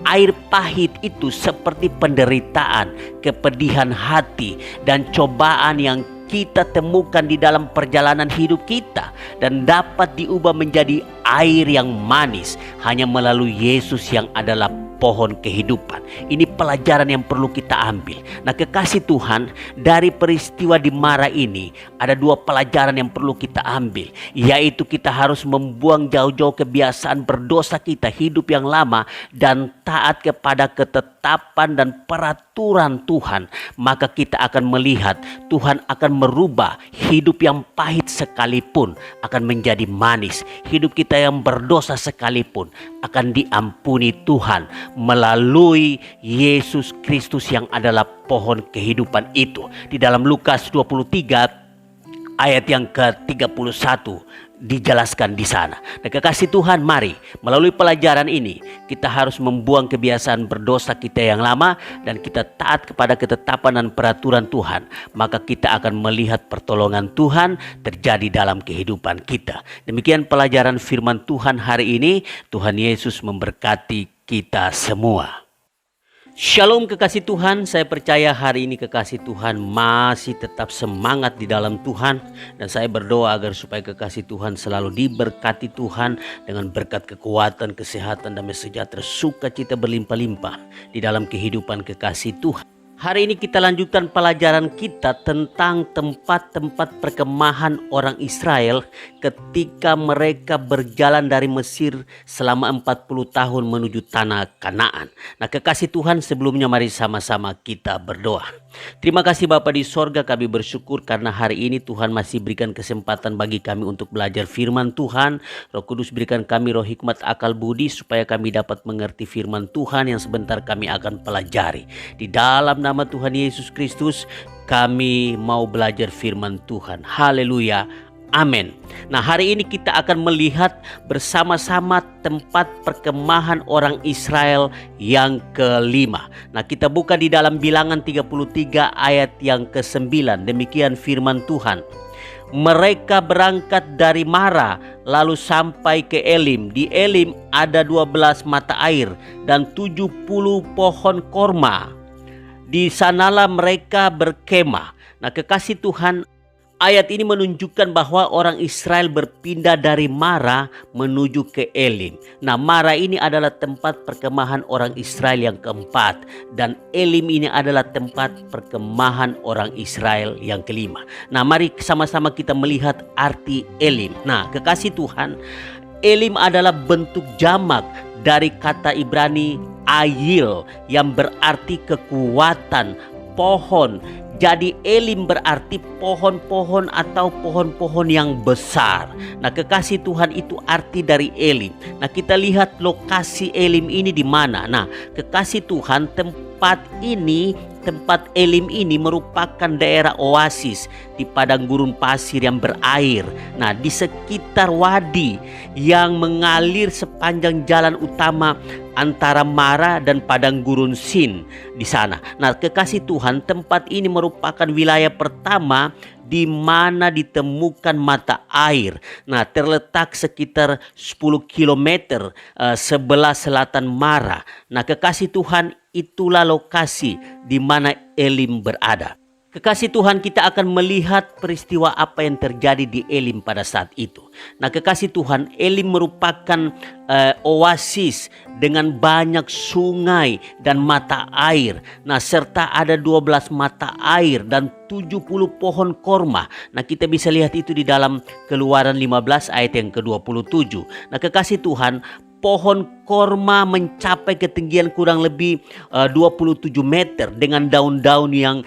air pahit itu seperti penderitaan, kepedihan hati, dan cobaan yang kita temukan di dalam perjalanan hidup kita, dan dapat diubah menjadi air yang manis hanya melalui Yesus yang adalah pohon kehidupan. Ini pelajaran yang perlu kita ambil. Nah, kekasih Tuhan, dari peristiwa di Mara ini ada dua pelajaran yang perlu kita ambil, yaitu kita harus membuang jauh-jauh kebiasaan berdosa kita, hidup yang lama, dan taat kepada ketetapan dan peraturan Tuhan. Maka kita akan melihat Tuhan akan merubah hidup yang pahit sekalipun akan menjadi manis. Hidup kita yang berdosa sekalipun akan diampuni Tuhan melalui Yesus Kristus yang adalah pohon kehidupan itu. Di dalam Lukas 23 ayat yang ke-31 dijelaskan di sana. Nah, kekasih Tuhan, mari melalui pelajaran ini kita harus membuang kebiasaan berdosa kita yang lama dan kita taat kepada ketetapan dan peraturan Tuhan. Maka kita akan melihat pertolongan Tuhan terjadi dalam kehidupan kita. Demikian pelajaran firman Tuhan hari ini. Tuhan Yesus memberkati kita semua. Shalom kekasih Tuhan, saya percaya hari ini kekasih Tuhan masih tetap semangat di dalam Tuhan. Dan saya berdoa agar supaya kekasih Tuhan selalu diberkati Tuhan dengan berkat kekuatan, kesehatan, damai sejahtera, sukacita berlimpah-limpah di dalam kehidupan kekasih Tuhan. Hari ini kita lanjutkan pelajaran kita tentang tempat-tempat perkemahan orang Israel ketika mereka berjalan dari Mesir selama 40 tahun menuju tanah Kanaan. Nah, kekasih Tuhan, sebelumnya mari sama-sama kita berdoa. Terima kasih Bapa di sorga, kami bersyukur karena hari ini Tuhan masih berikan kesempatan bagi kami untuk belajar firman Tuhan. Roh Kudus berikan kami roh hikmat akal budi supaya kami dapat mengerti firman Tuhan yang sebentar kami akan pelajari. Di dalam nama Tuhan Yesus Kristus kami mau belajar firman Tuhan. Haleluya. Amin. Nah, hari ini kita akan melihat bersama-sama tempat perkemahan orang Israel yang kelima. Nah, kita buka di dalam Bilangan 33 ayat yang ke-9. Demikian firman Tuhan. Mereka berangkat dari Mara lalu sampai ke Elim. Di Elim ada 12 mata air dan 70 pohon korma. Di sanalah mereka berkemah. Nah, kekasih Tuhan, ayat ini menunjukkan bahwa orang Israel berpindah dari Mara menuju ke Elim. Nah, Mara ini adalah tempat perkemahan orang Israel yang keempat. Dan Elim ini adalah tempat perkemahan orang Israel yang kelima. Nah, mari sama-sama kita melihat arti Elim. Nah, kekasih Tuhan, Elim adalah bentuk jamak dari kata Ibrani Ayil yang berarti kekuatan, pohon. Jadi Elim berarti pohon-pohon atau pohon-pohon yang besar. Nah, kekasih Tuhan, itu arti dari Elim. Nah, kita lihat lokasi Elim ini di mana. Nah, kekasih Tuhan, tempat Elim ini merupakan daerah oasis di padang gurun pasir yang berair. Nah, di sekitar wadi yang mengalir sepanjang jalan utama antara Mara dan padang gurun Sin di sana. Nah, kekasih Tuhan, tempat ini merupakan wilayah pertama di mana ditemukan mata air. Nah, terletak sekitar 10 km sebelah selatan Mara. Nah, kekasih Tuhan, itulah lokasi di mana Elim berada. Kekasih Tuhan, kita akan melihat peristiwa apa yang terjadi di Elim pada saat itu. Nah, kekasih Tuhan, Elim merupakan oasis dengan banyak sungai dan mata air. Nah, serta ada 12 mata air dan 70 pohon korma. Nah, kita bisa lihat itu di dalam Keluaran 15 ayat yang ke-27. Nah, kekasih Tuhan, pohon korma mencapai ketinggian kurang lebih 27 meter dengan daun-daun yang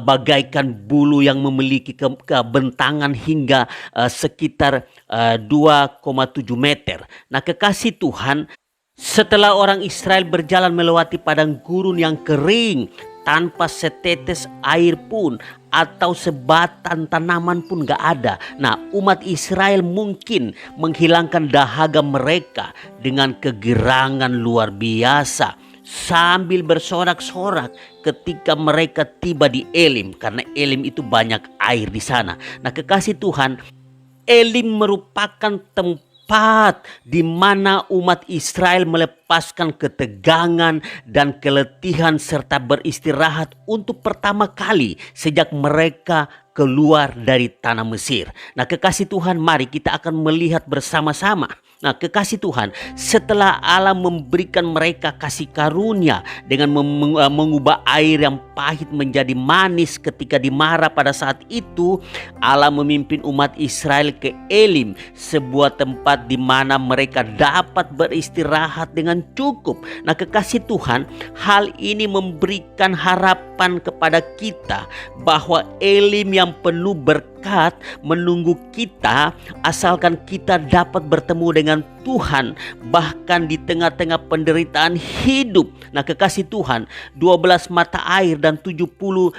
bagaikan bulu yang memiliki kebentangan hingga sekitar 2,7 meter. Nah, kekasih Tuhan, setelah orang Israel berjalan melewati padang gurun yang kering tanpa setetes air pun atau sebatang tanaman pun gak ada. Nah, umat Israel mungkin menghilangkan dahaga mereka dengan kegerangan luar biasa sambil bersorak-sorak ketika mereka tiba di Elim, karena Elim itu banyak air di sana. Nah, kekasih Tuhan, Elim merupakan tempat di mana umat Israel melepaskan ketegangan dan keletihan serta beristirahat untuk pertama kali sejak mereka keluar dari tanah Mesir. Nah, kekasih Tuhan, mari kita akan melihat bersama-sama Nah, kekasih Tuhan, setelah Allah memberikan mereka kasih karunia dengan mengubah air yang pahit menjadi manis ketika dimarah pada saat itu, Allah memimpin umat Israel ke Elim, sebuah tempat di mana mereka dapat beristirahat dengan cukup. Nah, kekasih Tuhan, hal ini memberikan harapan kepada kita bahwa Elim yang penuh berkat menunggu kita asalkan kita dapat bertemu dengan Tuhan bahkan di tengah-tengah penderitaan hidup. Nah, kekasih Tuhan, 12 mata air dan 70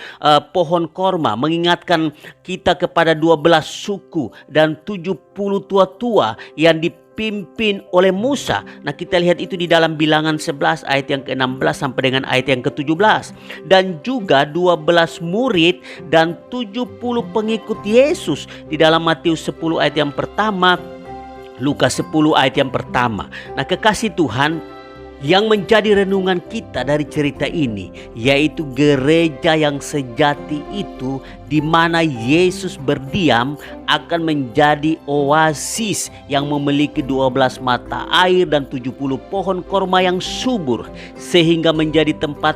pohon korma mengingatkan kita kepada 12 suku dan 70 tua-tua yang dipimpin oleh Musa. Nah, kita lihat itu di dalam Bilangan 11 ayat yang ke-16 sampai dengan ayat yang ke-17. Dan juga 12 murid dan 70 pengikut Yesus di dalam Matius 10 ayat yang pertama, Lukas 10 ayat yang pertama. Nah, kekasih Tuhan, yang menjadi renungan kita dari cerita ini yaitu gereja yang sejati itu di mana Yesus berdiam akan menjadi oasis yang memiliki 12 mata air dan 70 pohon korma yang subur sehingga menjadi tempat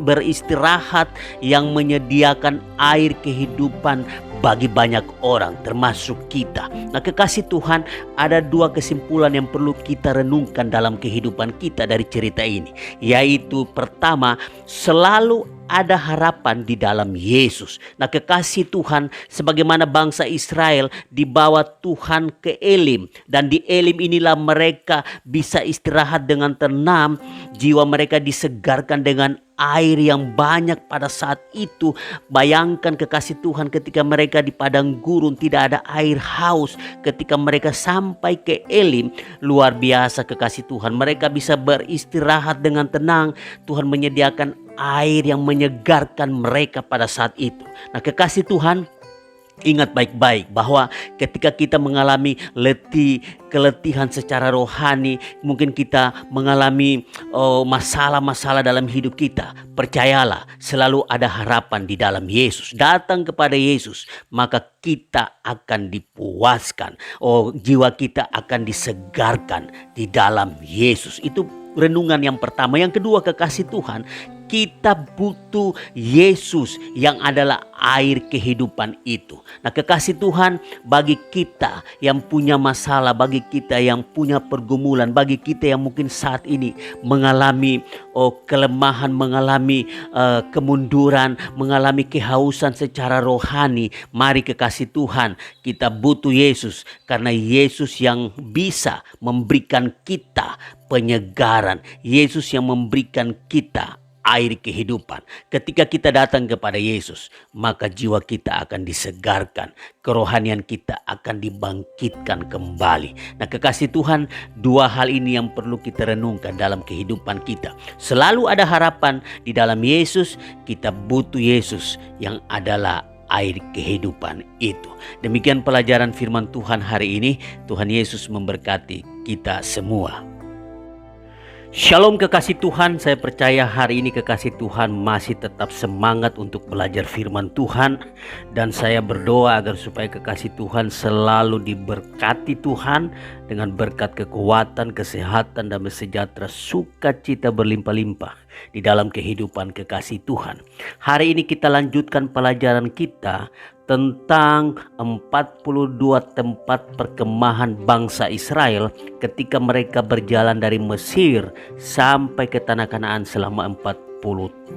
beristirahat yang menyediakan air kehidupan bagi banyak orang termasuk kita. Nah, kekasih Tuhan, ada dua kesimpulan yang perlu kita renungkan dalam kehidupan kita dari cerita ini, yaitu pertama, selalu ada harapan di dalam Yesus. Nah, kekasih Tuhan, sebagaimana bangsa Israel dibawa Tuhan ke Elim, dan di Elim inilah mereka bisa istirahat dengan tenang, jiwa mereka disegarkan dengan air yang banyak pada saat itu. Bayangkan kekasih Tuhan, ketika mereka di padang gurun tidak ada air haus, ketika mereka sampai ke Elim, luar biasa kekasih Tuhan, mereka bisa beristirahat dengan tenang. Tuhan menyediakan air yang menyegarkan mereka pada saat itu. Nah, kekasih Tuhan, ingat baik-baik bahwa ketika kita mengalami keletihan secara rohani, mungkin kita mengalami masalah-masalah dalam hidup kita, percayalah selalu ada harapan di dalam Yesus. Datang kepada Yesus, maka kita akan dipuaskan. Jiwa kita akan disegarkan di dalam Yesus. Itu renungan yang pertama. Yang kedua, kekasih Tuhan, kita butuh Yesus yang adalah air kehidupan itu. Nah, kekasih Tuhan, bagi kita yang punya masalah, bagi kita yang punya pergumulan, bagi kita yang mungkin saat ini mengalami kelemahan, mengalami kemunduran, mengalami kehausan secara rohani, mari kekasih Tuhan, kita butuh Yesus karena Yesus yang bisa memberikan kita penyegaran, Yesus yang memberikan kita air kehidupan. Ketika kita datang kepada Yesus, maka jiwa kita akan disegarkan, kerohanian kita akan dibangkitkan kembali. Nah, kekasih Tuhan, dua hal ini yang perlu kita renungkan dalam kehidupan kita. Selalu ada harapan di dalam Yesus, kita butuh Yesus yang adalah air kehidupan itu. Demikian pelajaran firman Tuhan hari ini. Tuhan Yesus memberkati kita semua. Shalom kekasih Tuhan, saya percaya hari ini kekasih Tuhan masih tetap semangat untuk belajar firman Tuhan. Dan saya berdoa agar supaya kekasih Tuhan selalu diberkati Tuhan dengan berkat kekuatan, kesehatan, damai sejahtera, sukacita berlimpah-limpah di dalam kehidupan kekasih Tuhan. Hari ini kita lanjutkan pelajaran kita tentang 42 tempat perkemahan bangsa Israel ketika mereka berjalan dari Mesir sampai ke tanah Kanaan selama 40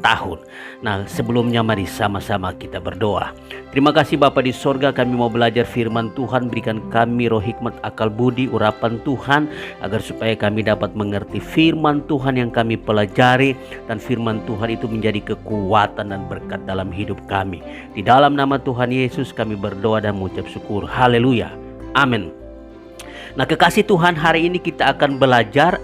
tahun. Nah, sebelumnya mari sama-sama kita berdoa. Terima kasih Bapa di sorga, kami mau belajar firman Tuhan. Berikan kami roh hikmat, akal budi, urapan Tuhan, agar supaya kami dapat mengerti firman Tuhan yang kami pelajari, dan firman Tuhan itu menjadi kekuatan dan berkat dalam hidup kami. Di dalam nama Tuhan Yesus kami berdoa dan mengucap syukur. Haleluya. Amin. Nah, kekasih Tuhan, hari ini kita akan belajar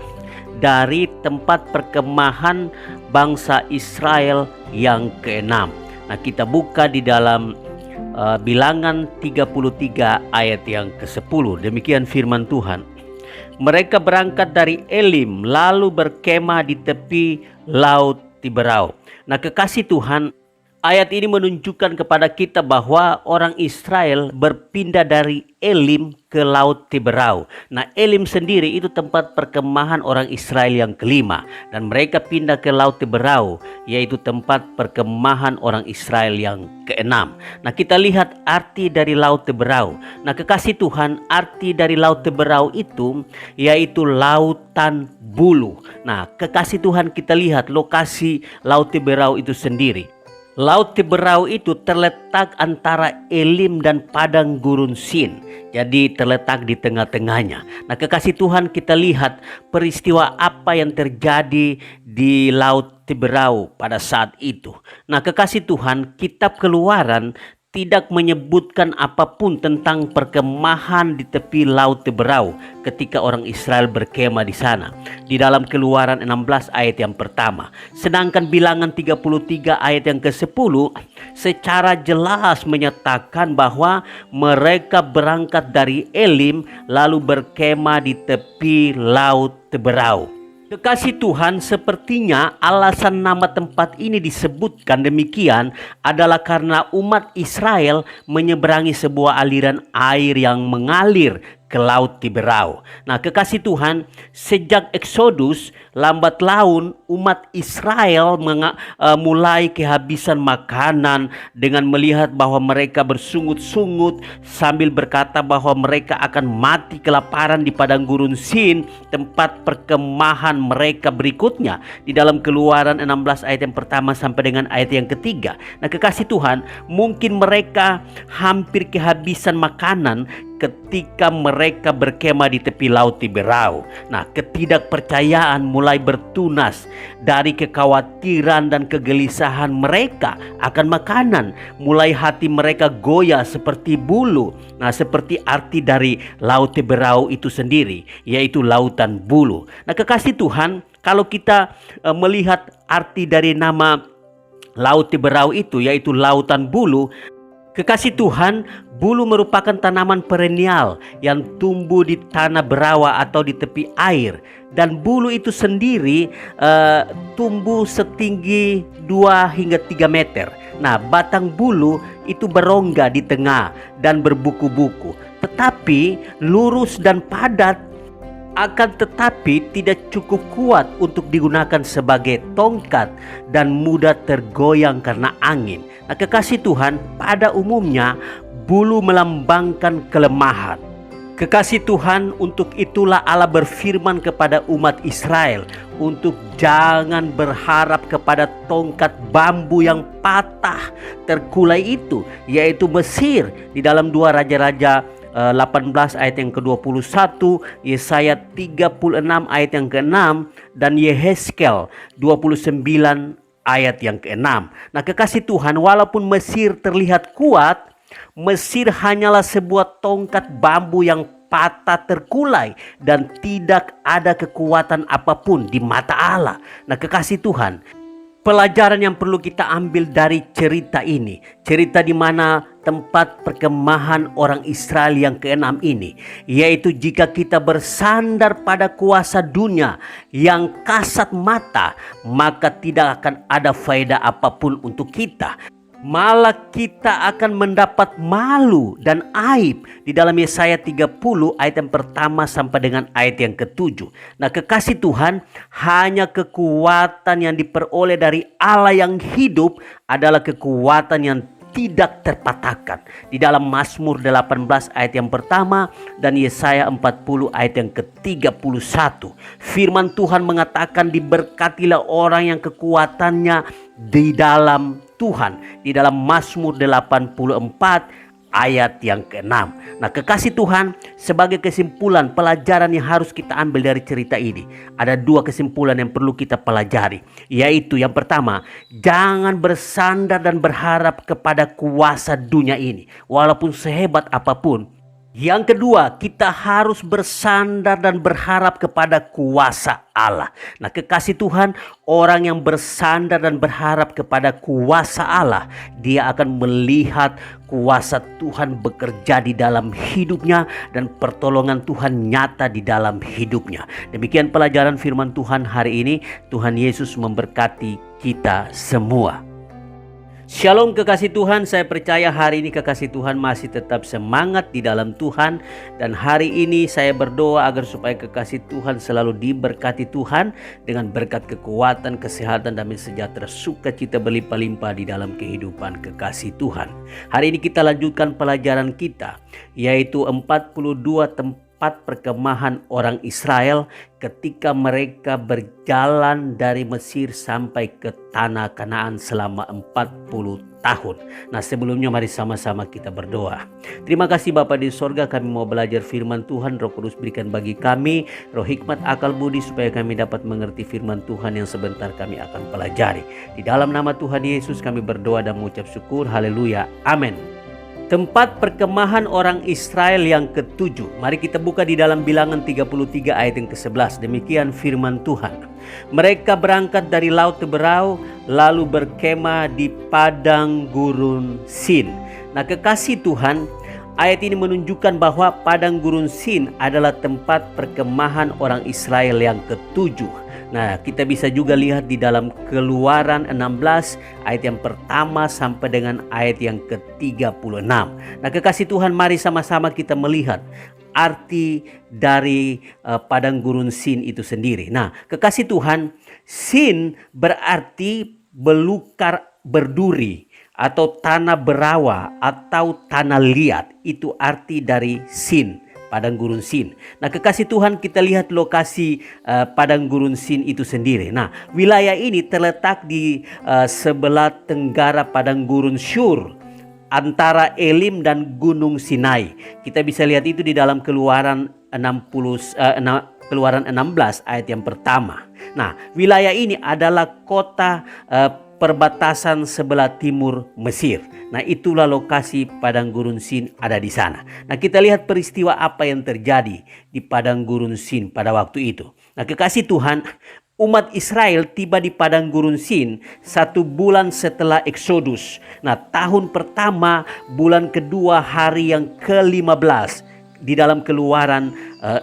dari tempat perkemahan bangsa Israel yang ke-6. Nah, kita buka di dalam Bilangan 33 ayat yang ke-10. Demikian firman Tuhan. Mereka berangkat dari Elim lalu berkemah di tepi laut Tiberau. Nah, kekasih Tuhan, Ayat ini menunjukkan kepada kita bahwa orang Israel berpindah dari Elim ke Laut Tiberau. Nah, Elim sendiri itu tempat perkemahan orang Israel yang kelima. Dan mereka pindah ke Laut Tiberau, yaitu tempat perkemahan orang Israel yang keenam. Nah, kita lihat arti dari Laut Tiberau. Nah, kekasih Tuhan, arti dari Laut Tiberau itu yaitu lautan bulu. Nah, kekasih Tuhan, kita lihat lokasi Laut Tiberau itu sendiri. Laut Tiberau itu terletak antara Elim dan padang gurun Sin. Jadi terletak di tengah-tengahnya. Nah, kekasih Tuhan, kita lihat peristiwa apa yang terjadi di Laut Tiberau pada saat itu. Nah, kekasih Tuhan, kitab Keluaran tidak menyebutkan apapun tentang perkemahan di tepi Laut Tiberau ketika orang Israel berkemah di sana. Di dalam Keluaran 16 ayat yang pertama. Sedangkan Bilangan 33 ayat yang ke-10 secara jelas menyatakan bahwa mereka berangkat dari Elim lalu berkemah di tepi Laut Tiberau. Kekasih Tuhan, sepertinya alasan nama tempat ini disebutkan demikian adalah karena umat Israel menyeberangi sebuah aliran air yang mengalir ke Laut Tiberau. Nah, kekasih Tuhan, sejak Eksodus lambat laun umat Israel mulai kehabisan makanan dengan melihat bahwa mereka bersungut-sungut sambil berkata bahwa mereka akan mati kelaparan di padang gurun Sin, tempat perkemahan mereka berikutnya di dalam Keluaran 16 ayat yang pertama sampai dengan ayat yang ketiga. Nah, kekasih Tuhan, mungkin mereka hampir kehabisan makanan ketika mereka berkemah di tepi Laut Tiberau. Nah, ketidakpercayaan mulai bertunas dari kekhawatiran dan kegelisahan mereka akan makanan. Mulai hati mereka goyah seperti bulu. Nah, seperti arti dari Laut Tiberau itu sendiri, yaitu lautan bulu. Nah, kekasih Tuhan, kalau kita melihat arti dari nama Laut Tiberau itu, yaitu lautan bulu, kekasih Tuhan, bulu merupakan tanaman perennial yang tumbuh di tanah berawa atau di tepi air. Dan bulu itu sendiri tumbuh setinggi 2 hingga 3 meter. Nah, batang bulu itu berongga di tengah dan berbuku-buku. Tetapi lurus dan padat, akan tetapi tidak cukup kuat untuk digunakan sebagai tongkat dan mudah tergoyang karena angin. Nah, kekasih Tuhan, pada umumnya bulu melambangkan kelemahan. Kekasih Tuhan, untuk itulah Allah berfirman kepada umat Israel untuk jangan berharap kepada tongkat bambu yang patah terkulai itu, yaitu Mesir, di dalam 2 Raja-Raja 18 ayat yang ke-21, Yesaya 36 ayat yang ke-6, dan Yehezkel 29 ayat yang ke-6. Nah, kekasih Tuhan, walaupun Mesir terlihat kuat, Mesir hanyalah sebuah tongkat bambu yang patah terkulai dan tidak ada kekuatan apapun di mata Allah. Nah, kekasih Tuhan, pelajaran yang perlu kita ambil dari cerita ini, cerita di mana tempat perkemahan orang Israel yang keenam ini, yaitu jika kita bersandar pada kuasa dunia yang kasat mata, maka tidak akan ada faedah apapun untuk kita. Malah kita akan mendapat malu dan aib di dalam Yesaya 30 ayat yang pertama sampai dengan ayat yang ke-7. Nah, kekasih Tuhan, hanya kekuatan yang diperoleh dari Allah yang hidup adalah kekuatan yang tidak terpatahkan. Di dalam Mazmur 18 ayat yang pertama dan Yesaya 40 ayat yang ke-31. Firman Tuhan mengatakan, diberkatilah orang yang kekuatannya di dalam Tuhan. Di dalam Mazmur 84 ayat yang ke-6. Nah, kekasih Tuhan, sebagai kesimpulan pelajaran yang harus kita ambil dari cerita ini, ada 2 kesimpulan yang perlu kita pelajari, yaitu yang pertama, jangan bersandar dan berharap kepada kuasa dunia ini walaupun sehebat apapun. Yang kedua, kita harus bersandar dan berharap kepada kuasa Allah. Nah, kekasih Tuhan, orang yang bersandar dan berharap kepada kuasa Allah, dia akan melihat kuasa Tuhan bekerja di dalam hidupnya dan pertolongan Tuhan nyata di dalam hidupnya. Demikian pelajaran firman Tuhan hari ini. Tuhan Yesus memberkati kita semua. Shalom kekasih Tuhan, saya percaya hari ini kekasih Tuhan masih tetap semangat di dalam Tuhan. Dan hari ini saya berdoa agar supaya kekasih Tuhan selalu diberkati Tuhan dengan berkat kekuatan, kesehatan, damai sejahtera, sukacita berlimpah-limpah di dalam kehidupan kekasih Tuhan. Hari ini kita lanjutkan pelajaran kita, yaitu 42 tempat perkemahan orang Israel ketika mereka berjalan dari Mesir sampai ke tanah Kanaan selama 40 tahun. Nah, sebelumnya mari sama-sama kita berdoa. Terima kasih Bapa di sorga, kami mau belajar firman Tuhan. Roh Kudus berikan bagi kami roh hikmat, akal budi supaya kami dapat mengerti firman Tuhan yang sebentar kami akan pelajari. Di dalam nama Tuhan Yesus kami berdoa dan mengucap syukur. Haleluya. Amin. Tempat perkemahan orang Israel yang ketujuh. Mari kita buka di dalam Bilangan 33 ayat yang ke-11. Demikian firman Tuhan. Mereka berangkat dari Laut Teberau lalu berkemah di padang gurun Sin. Nah, kekasih Tuhan, ayat ini menunjukkan bahwa padang gurun Sin adalah tempat perkemahan orang Israel yang ketujuh. Nah, kita bisa juga lihat di dalam Keluaran 16 ayat yang pertama sampai dengan ayat yang ke-36. Nah, kekasih Tuhan, mari sama-sama kita melihat arti dari padang gurun Sin itu sendiri. Nah, kekasih Tuhan, Sin berarti belukar berduri atau tanah berawa atau tanah liat. Itu arti dari Sin, padang gurun Sin. Nah, kekasih Tuhan, kita lihat lokasi padang gurun Sin itu sendiri. Nah, wilayah ini terletak di sebelah tenggara padang gurun Syur, antara Elim dan Gunung Sinai. Kita bisa lihat itu di dalam Keluaran 16 ayat yang pertama. Nah, wilayah ini adalah kota perbatasan sebelah timur Mesir. Nah, itulah lokasi padang gurun Sin ada di sana. Nah, kita lihat peristiwa apa yang terjadi di padang gurun Sin pada waktu itu. Nah, kekasih Tuhan, umat Israel tiba di padang gurun Sin 1 bulan setelah Eksodus. Nah, tahun pertama, bulan kedua, hari yang ke-15 di dalam Keluaran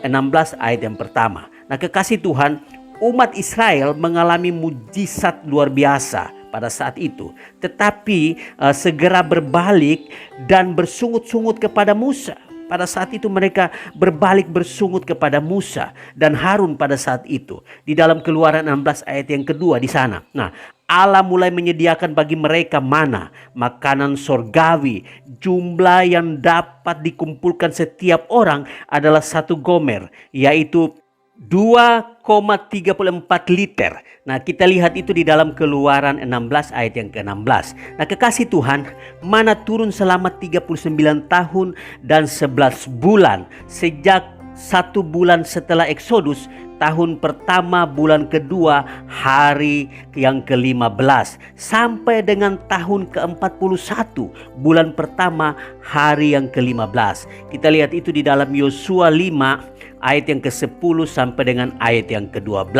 16 ayat yang pertama. Nah, kekasih Tuhan, umat Israel mengalami mujizat luar biasa pada saat itu, tetapi segera berbalik dan bersungut-sungut kepada Musa. Pada saat itu mereka berbalik bersungut kepada Musa dan Harun pada saat itu. Di dalam Keluaran 16 ayat yang kedua di sana. Nah, Allah mulai menyediakan bagi mereka mana, makanan sorgawi. Jumlah yang dapat dikumpulkan setiap orang adalah 1 gomer, yaitu 2,34 liter. Nah, kita lihat itu di dalam Keluaran 16 ayat yang ke-16. Nah, kekasih Tuhan, mana turun selama 39 tahun dan 11 bulan. Sejak 1 bulan setelah Eksodus, tahun pertama, bulan kedua, hari yang ke-15. Sampai dengan tahun ke-41, bulan pertama, hari yang ke-15. Kita lihat itu di dalam Yosua 5 ayat yang ke-10 sampai dengan ayat yang ke-12.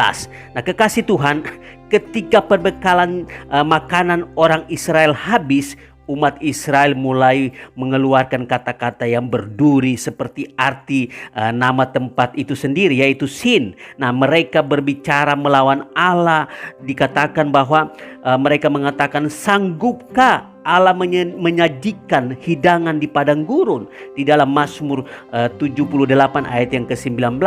Nah, kekasih Tuhan, ketika perbekalan makanan orang Israel habis, umat Israel mulai mengeluarkan kata-kata yang berduri seperti arti nama tempat itu sendiri, yaitu Sin. Nah, mereka berbicara melawan Allah. Dikatakan bahwa mereka mengatakan, sanggupkah Allah menyajikan hidangan di padang gurun? Di dalam Mazmur 78 ayat yang ke-19.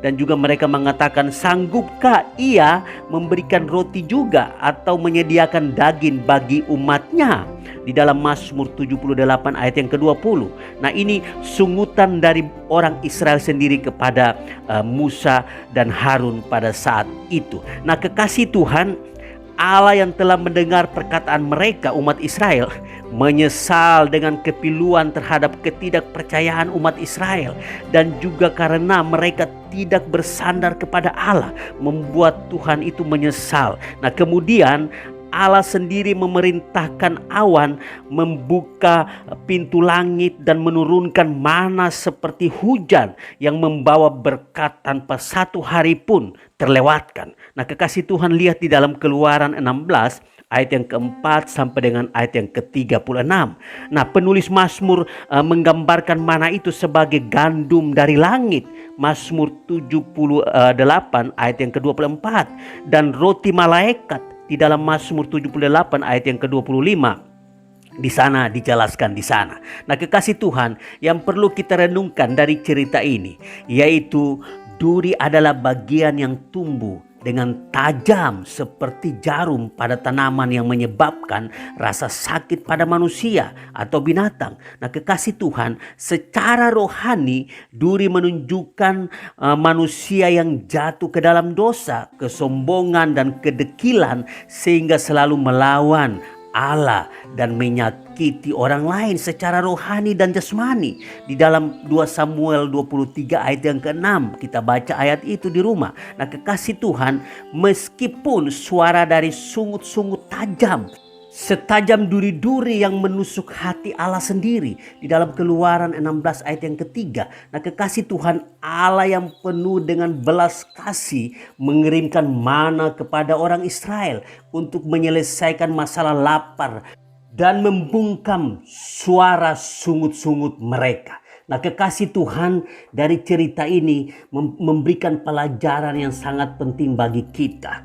Dan juga mereka mengatakan, sanggupkah ia memberikan roti juga atau menyediakan daging bagi umatnya? Di dalam Mazmur 78 ayat yang ke-20. Nah, ini sungutan dari orang Israel sendiri kepada Musa dan Harun pada saat itu. Nah, kekasih Tuhan, Allah yang telah mendengar perkataan mereka, umat Israel, menyesal dengan kepiluan terhadap ketidakpercayaan umat Israel. Dan juga karena mereka tidak bersandar kepada Allah, membuat Tuhan itu menyesal. Nah, kemudian Allah sendiri memerintahkan awan membuka pintu langit dan menurunkan mana seperti hujan yang membawa berkat tanpa satu hari pun terlewatkan. Nah, kekasih Tuhan, lihat di dalam Keluaran 16 ayat yang keempat sampai dengan ayat yang ke-36. Nah, penulis Mazmur menggambarkan mana itu sebagai gandum dari langit. Mazmur 78 ayat yang ke-24. Dan roti malaikat di dalam Mazmur 78 ayat yang ke-25. Di sana dijelaskan di sana. Nah, kekasih Tuhan yang perlu kita renungkan dari cerita ini yaitu duri adalah bagian yang tumbuh dengan tajam seperti jarum pada tanaman yang menyebabkan rasa sakit pada manusia atau binatang. Nah, kekasih Tuhan, secara rohani duri menunjukkan manusia yang jatuh ke dalam dosa, kesombongan dan kedekilan sehingga selalu melawan Allah dan menyakiti orang lain secara rohani dan jasmani. Di dalam 2 Samuel 23 ayat yang ke-6 kita baca ayat itu di rumah. Nah, kekasih Tuhan, meskipun suara dari sungut-sungut tajam, setajam duri-duri yang menusuk hati Allah sendiri. Di dalam Keluaran 16 ayat yang ketiga. Nah, kekasih Tuhan, Allah yang penuh dengan belas kasih mengirimkan mana kepada orang Israel untuk menyelesaikan masalah lapar dan membungkam suara sungut-sungut mereka. Nah, kekasih Tuhan, dari cerita ini memberikan pelajaran yang sangat penting bagi kita,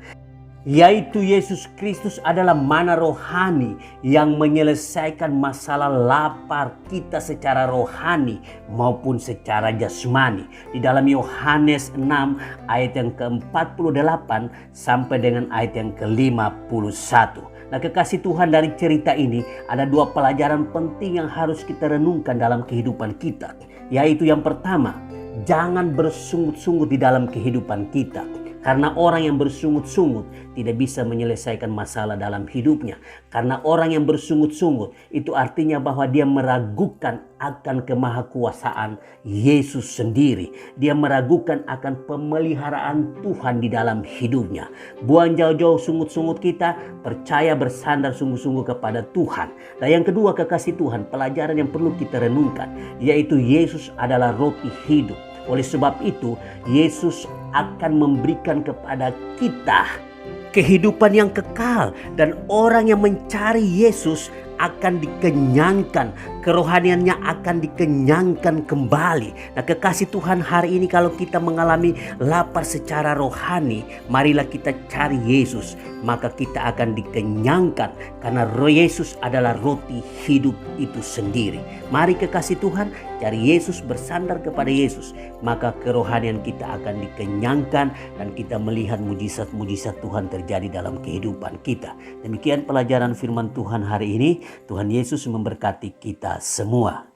yaitu Yesus Kristus adalah mana rohani yang menyelesaikan masalah lapar kita secara rohani maupun secara jasmani. Di dalam Yohanes 6 ayat yang ke-48 sampai dengan ayat yang ke-51. Nah, kekasih Tuhan, dari cerita ini ada 2 pelajaran penting yang harus kita renungkan dalam kehidupan kita. Yaitu yang pertama, jangan bersungut-sungut di dalam kehidupan kita. Karena orang yang bersungut-sungut tidak bisa menyelesaikan masalah dalam hidupnya. Karena orang yang bersungut-sungut itu artinya bahwa dia meragukan akan kemahakuasaan Yesus sendiri. Dia meragukan akan pemeliharaan Tuhan di dalam hidupnya. Buang jauh-jauh sungut-sungut kita, percaya bersandar sungguh-sungguh kepada Tuhan. Dan yang kedua, kekasih Tuhan, pelajaran yang perlu kita renungkan yaitu Yesus adalah roti hidup. Oleh sebab itu, Yesus akan memberikan kepada kita kehidupan yang kekal, dan orang yang mencari Yesus akan dikenyangkan, kerohaniannya akan dikenyangkan kembali. Nah, kekasih Tuhan, hari ini kalau kita mengalami lapar secara rohani, marilah kita cari Yesus, maka kita akan dikenyangkan karena Yesus adalah roti hidup itu sendiri. Mari kekasih Tuhan, cari Yesus, bersandar kepada Yesus, maka kerohanian kita akan dikenyangkan dan kita melihat mujizat-mujizat Tuhan terjadi dalam kehidupan kita. Demikian pelajaran firman Tuhan hari ini. Tuhan Yesus memberkati kita semua.